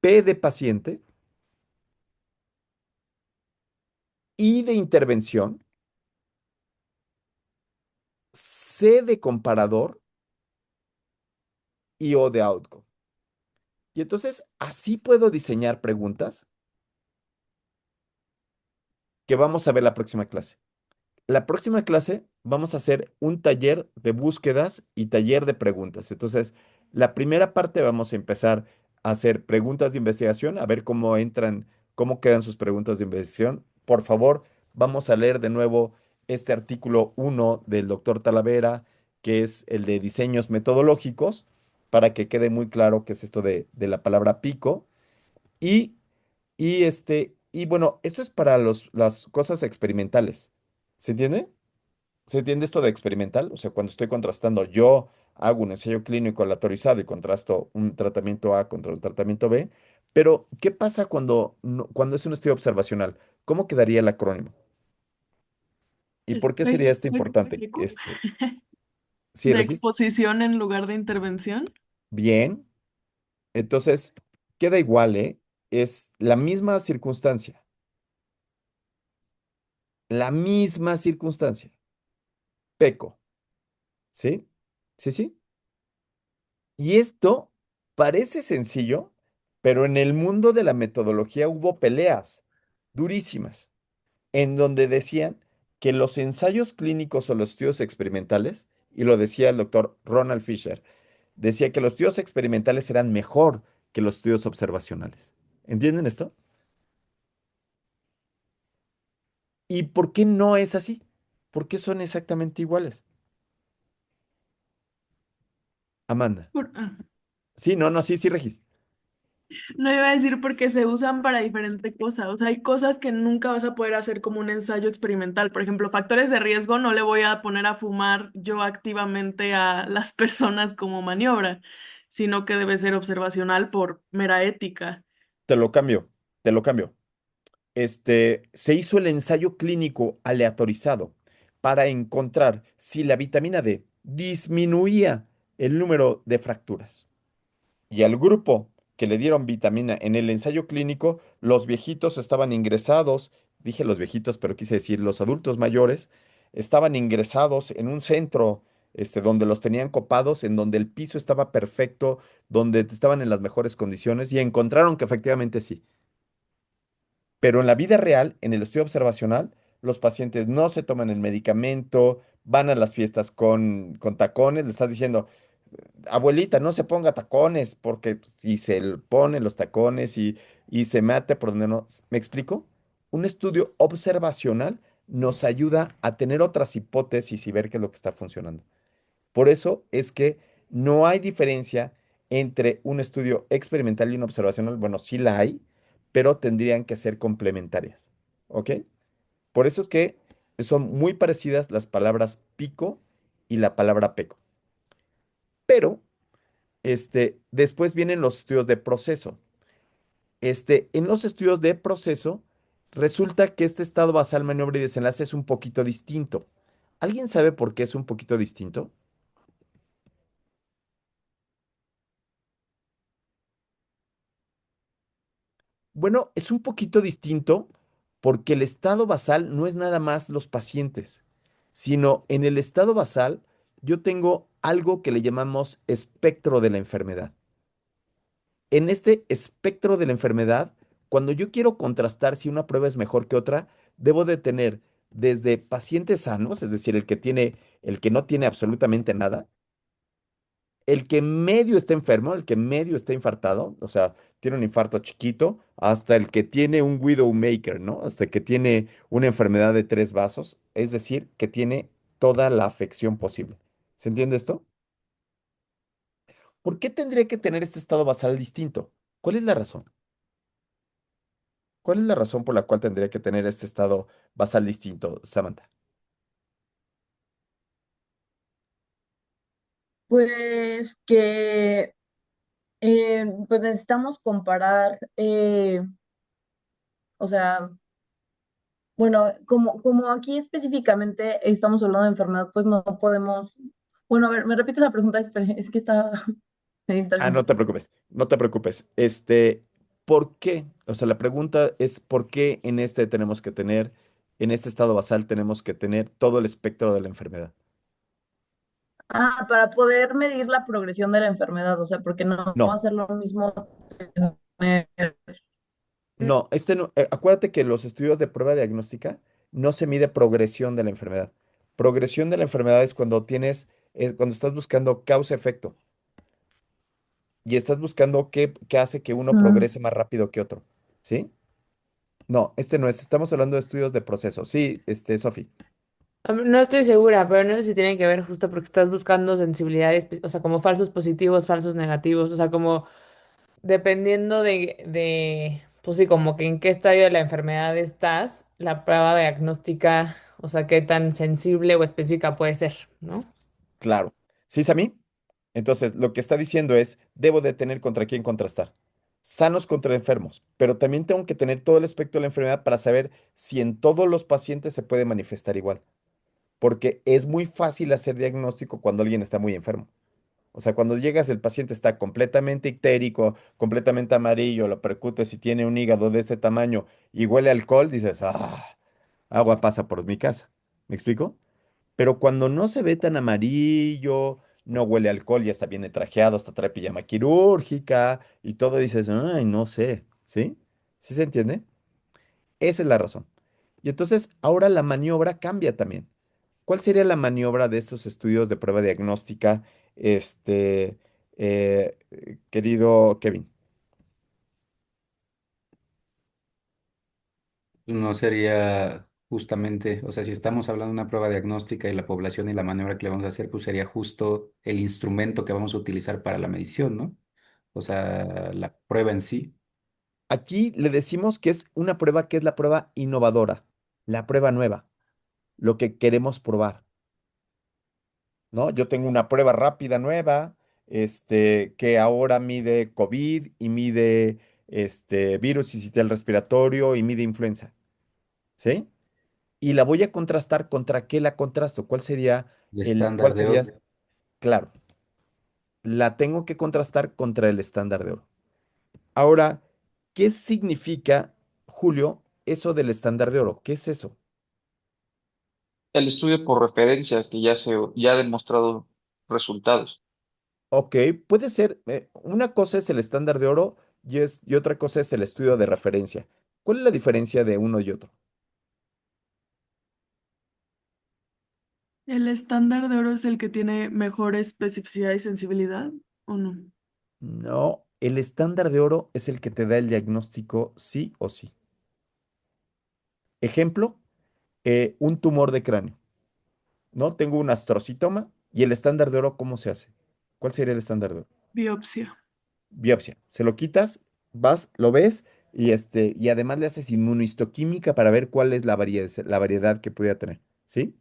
P de paciente, I de intervención, C de comparador y O de outcome. Y entonces, así puedo diseñar preguntas que vamos a ver la próxima clase. La próxima clase vamos a hacer un taller de búsquedas y taller de preguntas. Entonces, la primera parte vamos a empezar a hacer preguntas de investigación, a ver cómo entran, cómo quedan sus preguntas de investigación. Por favor, vamos a leer de nuevo este artículo 1 del doctor Talavera, que es el de diseños metodológicos, para que quede muy claro qué es esto de la palabra pico. Y, y bueno, esto es para las cosas experimentales. ¿Se entiende? ¿Se entiende esto de experimental? O sea, cuando estoy contrastando, yo hago un ensayo clínico aleatorizado y contrasto un tratamiento A contra un tratamiento B, Pero, ¿qué pasa cuando es un estudio observacional? ¿Cómo quedaría el acrónimo? ¿Y por qué sería esto importante? EQ. Sí, De Regis. exposición en lugar de intervención. Bien. Entonces, queda igual, ¿eh? Es la misma circunstancia. La misma circunstancia. Peco. ¿Sí? Sí, sí. Y esto parece sencillo, pero en el mundo de la metodología hubo peleas durísimas, en donde decían que los ensayos clínicos o los estudios experimentales, y lo decía el doctor Ronald Fisher, decía que los estudios experimentales eran mejor que los estudios observacionales. ¿Entienden esto? ¿Y por qué no es así? ¿Por qué son exactamente iguales? Amanda. Sí, no, no, sí, sí, Regis. No iba a decir porque se usan para diferentes cosas. O sea, hay cosas que nunca vas a poder hacer como un ensayo experimental. Por ejemplo, factores de riesgo no le voy a poner a fumar yo activamente a las personas como maniobra, sino que debe ser observacional por mera ética. Te lo cambio, te lo cambio. Se hizo el ensayo clínico aleatorizado para encontrar si la vitamina D disminuía el número de fracturas. Y al grupo que le dieron vitamina en el ensayo clínico, los viejitos estaban ingresados, dije los viejitos, pero quise decir los adultos mayores, estaban ingresados en un centro, donde los tenían copados, en donde el piso estaba perfecto, donde estaban en las mejores condiciones y encontraron que efectivamente sí. Pero en la vida real, en el estudio observacional, los pacientes no se toman el medicamento, van a las fiestas con tacones, le estás diciendo, abuelita, no se ponga tacones, porque, y pone los tacones y se mete por donde no. ¿Me explico? Un estudio observacional nos ayuda a tener otras hipótesis y ver qué es lo que está funcionando. Por eso es que no hay diferencia entre un estudio experimental y un observacional. Bueno, sí la hay, pero tendrían que ser complementarias. ¿Ok? Por eso es que son muy parecidas las palabras pico y la palabra peco. Pero después vienen los estudios de proceso. En los estudios de proceso, resulta que este estado basal, maniobra y desenlace es un poquito distinto. ¿Alguien sabe por qué es un poquito distinto? Bueno, es un poquito distinto porque el estado basal no es nada más los pacientes, sino en el estado basal yo tengo algo que le llamamos espectro de la enfermedad. En este espectro de la enfermedad, cuando yo quiero contrastar si una prueba es mejor que otra, debo de tener desde pacientes sanos, es decir, el que no tiene absolutamente nada, el que medio está enfermo, el que medio está infartado, o sea, tiene un infarto chiquito, hasta el que tiene un widowmaker, ¿no? Hasta el que tiene una enfermedad de tres vasos, es decir, que tiene toda la afección posible. ¿Se entiende esto? ¿Por qué tendría que tener este estado basal distinto? ¿Cuál es la razón? ¿Cuál es la razón por la cual tendría que tener este estado basal distinto, Samantha? Pues que pues necesitamos comparar, o sea, bueno, como aquí específicamente estamos hablando de enfermedad, pues no podemos, bueno, a ver, me repite la pregunta, espere, es que está, me Ah, distraje. no te preocupes, no te preocupes. ¿Por qué? O sea, la pregunta es ¿por qué en este estado basal tenemos que tener todo el espectro de la enfermedad? Ah, para poder medir la progresión de la enfermedad, o sea, porque no va a No, ser lo mismo tener- no, acuérdate que los estudios de prueba diagnóstica no se mide progresión de la enfermedad. Progresión de la enfermedad es cuando estás buscando causa-efecto y estás buscando qué hace que uno Mm. progrese más rápido que otro. ¿Sí? No, no es. Estamos hablando de estudios de proceso. Sí, Sofi. No estoy segura, pero no sé si tiene que ver justo porque estás buscando sensibilidades, o sea, como falsos positivos, falsos negativos, o sea, como dependiendo pues sí, como que en qué estadio de la enfermedad estás, la prueba diagnóstica, o sea, qué tan sensible o específica puede ser, ¿no? Claro. ¿Sí, Sammy? Entonces, lo que está diciendo es, debo de tener contra quién contrastar. sanos contra enfermos, pero también tengo que tener todo el espectro de la enfermedad para saber si en todos los pacientes se puede manifestar igual, porque es muy fácil hacer diagnóstico cuando alguien está muy enfermo. O sea, cuando llegas, el paciente está completamente ictérico, completamente amarillo, lo percutes y tiene un hígado de este tamaño y huele a alcohol, dices, agua pasa por mi casa. ¿Me explico? Pero cuando no se ve tan amarillo, no huele a alcohol, ya está bien trajeado, hasta trae pijama quirúrgica y todo, dices, ay, no sé, ¿sí? ¿Sí se entiende? Esa es la razón. Y entonces ahora la maniobra cambia también. ¿Cuál sería la maniobra de estos estudios de prueba diagnóstica, este, querido Kevin? No sería justamente, o sea, si estamos hablando de una prueba diagnóstica y la población y la maniobra que le vamos a hacer, pues sería justo el instrumento que vamos a utilizar para la medición, ¿no? O sea, la prueba en sí. Aquí le decimos que es una prueba que es la prueba innovadora, la prueba nueva, lo que queremos probar. ¿No? Yo tengo una prueba rápida nueva, que ahora mide COVID y mide virus sincitial respiratorio y mide influenza, ¿sí? Y la voy a contrastar contra qué la contrasto, El cuál estándar de sería, oro. claro, la tengo que contrastar contra el estándar de oro. Ahora, ¿qué significa, Julio, eso del estándar de oro? ¿Qué es eso? El estudio por referencias que ya ha demostrado resultados. Ok, puede ser, una cosa es el estándar de oro y otra cosa es el estudio de referencia. ¿Cuál es la diferencia de uno y otro? ¿El estándar de oro es el que tiene mejor especificidad y sensibilidad o no? No, el estándar de oro es el que te da el diagnóstico sí o sí. Ejemplo, un tumor de cráneo, ¿no? Tengo un astrocitoma y el estándar de oro, ¿cómo se hace? ¿Cuál sería el estándar de oro? Biopsia. Biopsia. Se lo quitas, vas, lo ves y además le haces inmunohistoquímica para ver cuál es la variedad que pudiera tener, ¿sí?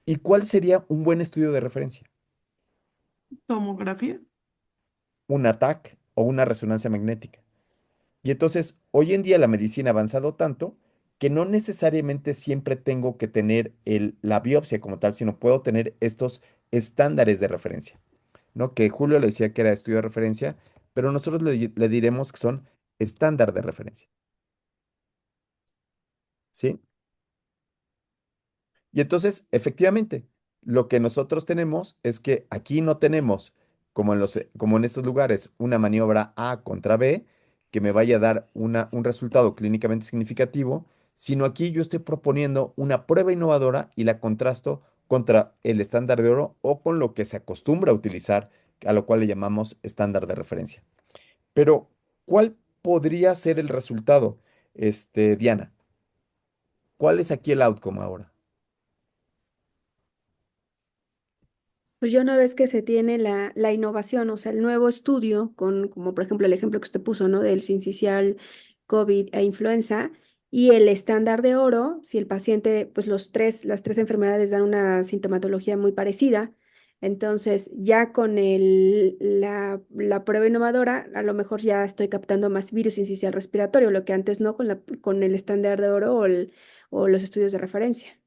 ¿Y cuál sería un buen estudio de referencia? Tomografía. Un ATAC o una resonancia magnética. Y entonces, hoy en día la medicina ha avanzado tanto que no necesariamente siempre tengo que tener la biopsia como tal, sino puedo tener estos estándares de referencia, ¿no? Que Julio le decía que era estudio de referencia, pero nosotros le diremos que son estándar de referencia, ¿sí? Y entonces, efectivamente, lo que nosotros tenemos es que aquí no tenemos, como en estos lugares, una maniobra A contra B que me vaya a dar un resultado clínicamente significativo, sino aquí yo estoy proponiendo una prueba innovadora y la contrasto contra el estándar de oro o con lo que se acostumbra a utilizar, a lo cual le llamamos estándar de referencia. Pero, ¿cuál podría ser el resultado, Diana? ¿Cuál es aquí el outcome ahora? Pues ya una vez que se tiene la innovación, o sea, el nuevo estudio, como por ejemplo el ejemplo que usted puso, ¿no? Del sincicial, COVID e influenza, y el estándar de oro, si el paciente, pues las tres enfermedades dan una sintomatología muy parecida, entonces ya con la prueba innovadora, a lo mejor ya estoy captando más virus sincicial respiratorio, lo que antes no con el estándar de oro o los estudios de referencia.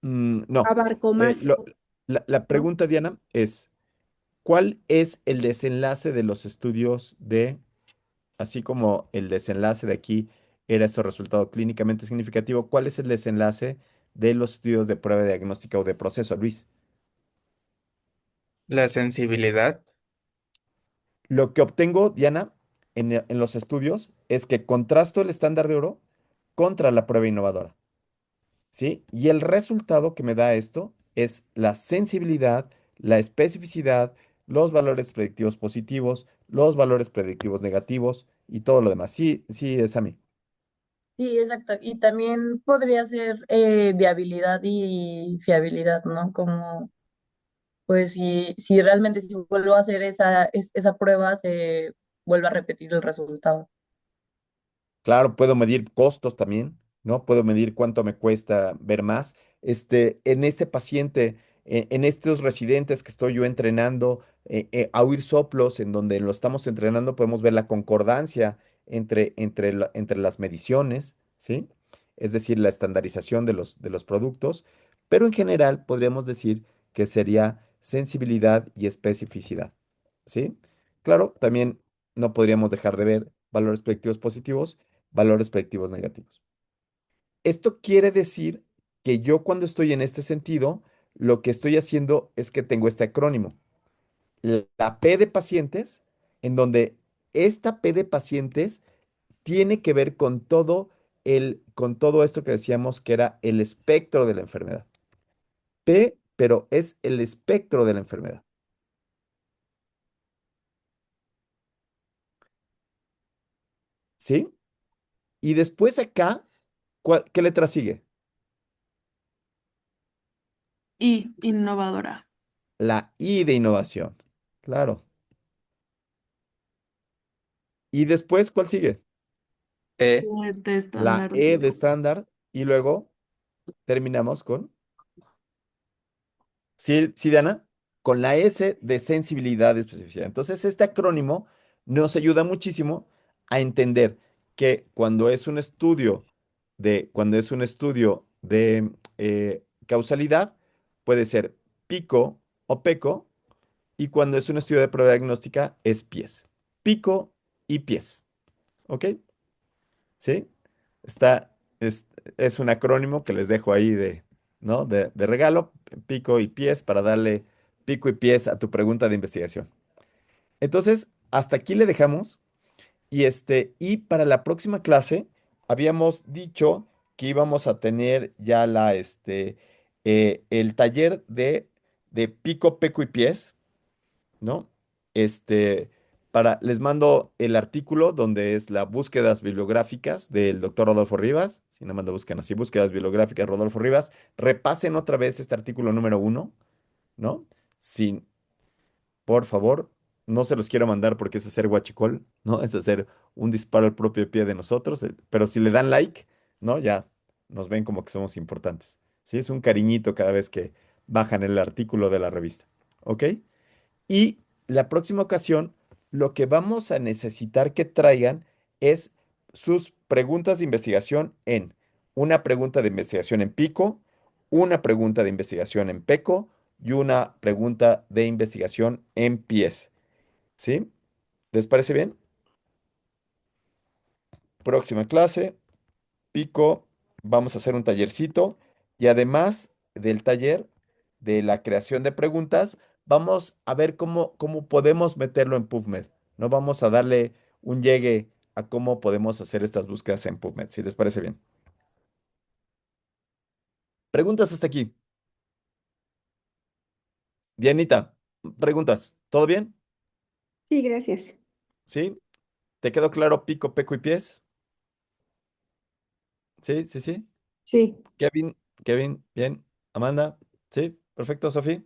No. Abarco Eh, más, lo- la ¿no? pregunta, Diana, es, ¿cuál es el desenlace de los estudios así como el desenlace de aquí era este resultado clínicamente significativo, cuál es el desenlace de los estudios de prueba diagnóstica o de proceso, Luis? La sensibilidad. Lo que obtengo, Diana, en los estudios es que contrasto el estándar de oro contra la prueba innovadora. ¿Sí? Y el resultado que me da esto es la sensibilidad, la especificidad, los valores predictivos positivos, los valores predictivos negativos y todo lo demás. Sí, sí, es a mí. Sí, exacto. Y también podría ser viabilidad y fiabilidad, ¿no? Como, pues, si realmente si vuelvo a hacer esa prueba, se vuelve a repetir el resultado. Claro, puedo medir costos también, ¿no? Puedo medir cuánto me cuesta ver más. En este paciente, en estos residentes que estoy yo entrenando a oír soplos, en donde lo estamos entrenando, podemos ver la concordancia entre las mediciones, ¿sí? Es decir, la estandarización de los productos, pero en general podríamos decir que sería sensibilidad y especificidad, ¿sí? Claro, también no podríamos dejar de ver valores predictivos positivos, valores predictivos negativos. Esto quiere decir que yo cuando estoy en este sentido, lo que estoy haciendo es que tengo este acrónimo, la P de pacientes, en donde esta P de pacientes tiene que ver con todo esto que decíamos que era el espectro de la enfermedad. P, pero es el espectro de la enfermedad. ¿Sí? Y después acá, ¿qué letra sigue? Y innovadora. La I de innovación. Claro. Y después, ¿cuál sigue? E, De La estándar. E de estándar. Y luego terminamos con, ¿sí, sí, Diana? Con la S de sensibilidad y especificidad. Entonces, este acrónimo nos ayuda muchísimo a entender que cuando es un estudio de causalidad, puede ser pico o peco, y cuando es un estudio de prueba diagnóstica, es pies. Pico y pies. ¿Ok? ¿Sí? Está, es, es un acrónimo que les dejo ahí ¿no? De regalo, pico y pies, para darle pico y pies a tu pregunta de investigación. Entonces, hasta aquí le dejamos. Y para la próxima clase, habíamos dicho que íbamos a tener ya el taller de pico, peco y pies, ¿no? Este, les mando el artículo donde es las búsquedas bibliográficas del doctor Rodolfo Rivas. Si no mando buscan así, búsquedas bibliográficas Rodolfo Rivas. Repasen otra vez este artículo número 1, ¿no? Sin, por favor, no se los quiero mandar porque es hacer guachicol, ¿no? Es hacer un disparo al propio pie de nosotros. Pero si le dan like, ¿no? Ya nos ven como que somos importantes. Sí, es un cariñito cada vez que bajan el artículo de la revista. ¿Ok? Y la próxima ocasión, lo que vamos a necesitar que traigan es sus preguntas de investigación en una pregunta de investigación en pico, una pregunta de investigación en peco y una pregunta de investigación en pies. ¿Sí? ¿Les parece bien? Próxima clase, pico, vamos a hacer un tallercito y además del taller de la creación de preguntas, vamos a ver cómo podemos meterlo en PubMed. No vamos a darle un llegue a cómo podemos hacer estas búsquedas en PubMed, si les parece bien. Preguntas hasta aquí. Dianita, preguntas. ¿Todo bien? Sí, gracias. ¿Sí? ¿Te quedó claro pico, peco y pies? Sí, sí, sí. Sí. Kevin, Kevin, bien. Amanda, sí, perfecto, Sofía.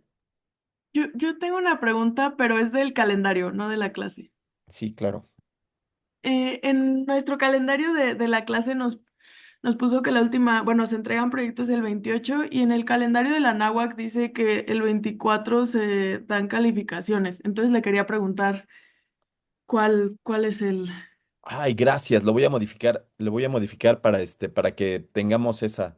Yo tengo una pregunta, pero es del calendario, no de la clase. Sí, claro. En nuestro calendario de la clase nos puso que la última, bueno, se entregan proyectos el 28 y en el calendario de la náhuac dice que el 24 se dan calificaciones. Entonces le quería preguntar cuál es el... Ay, gracias. Lo voy a modificar para que tengamos esa.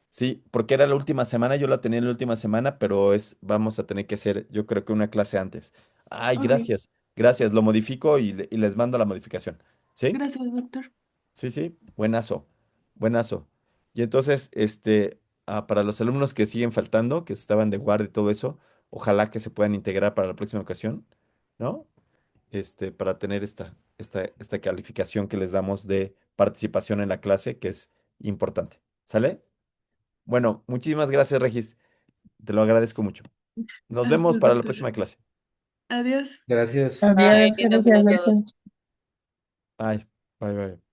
Sí, porque era la última semana, yo la tenía en la última semana, pero vamos a tener que hacer, yo creo que una clase antes. Ay, Ok, gracias. Gracias, lo modifico y les mando la modificación. ¿Sí? gracias, doctor. Sí, sí, buenazo, buenazo. Y entonces, para los alumnos que siguen faltando, que estaban de guardia y todo eso, ojalá que se puedan integrar para la próxima ocasión, ¿no? Para tener esta calificación que les damos de participación en la clase, que es importante. ¿Sale? Bueno, muchísimas gracias, Regis. Te lo agradezco mucho. Nos A vemos usted, para la doctor. próxima clase. Adiós. Gracias. Adiós, Ay, nos gracias, vemos todos. doctor. Bye, bye, bye.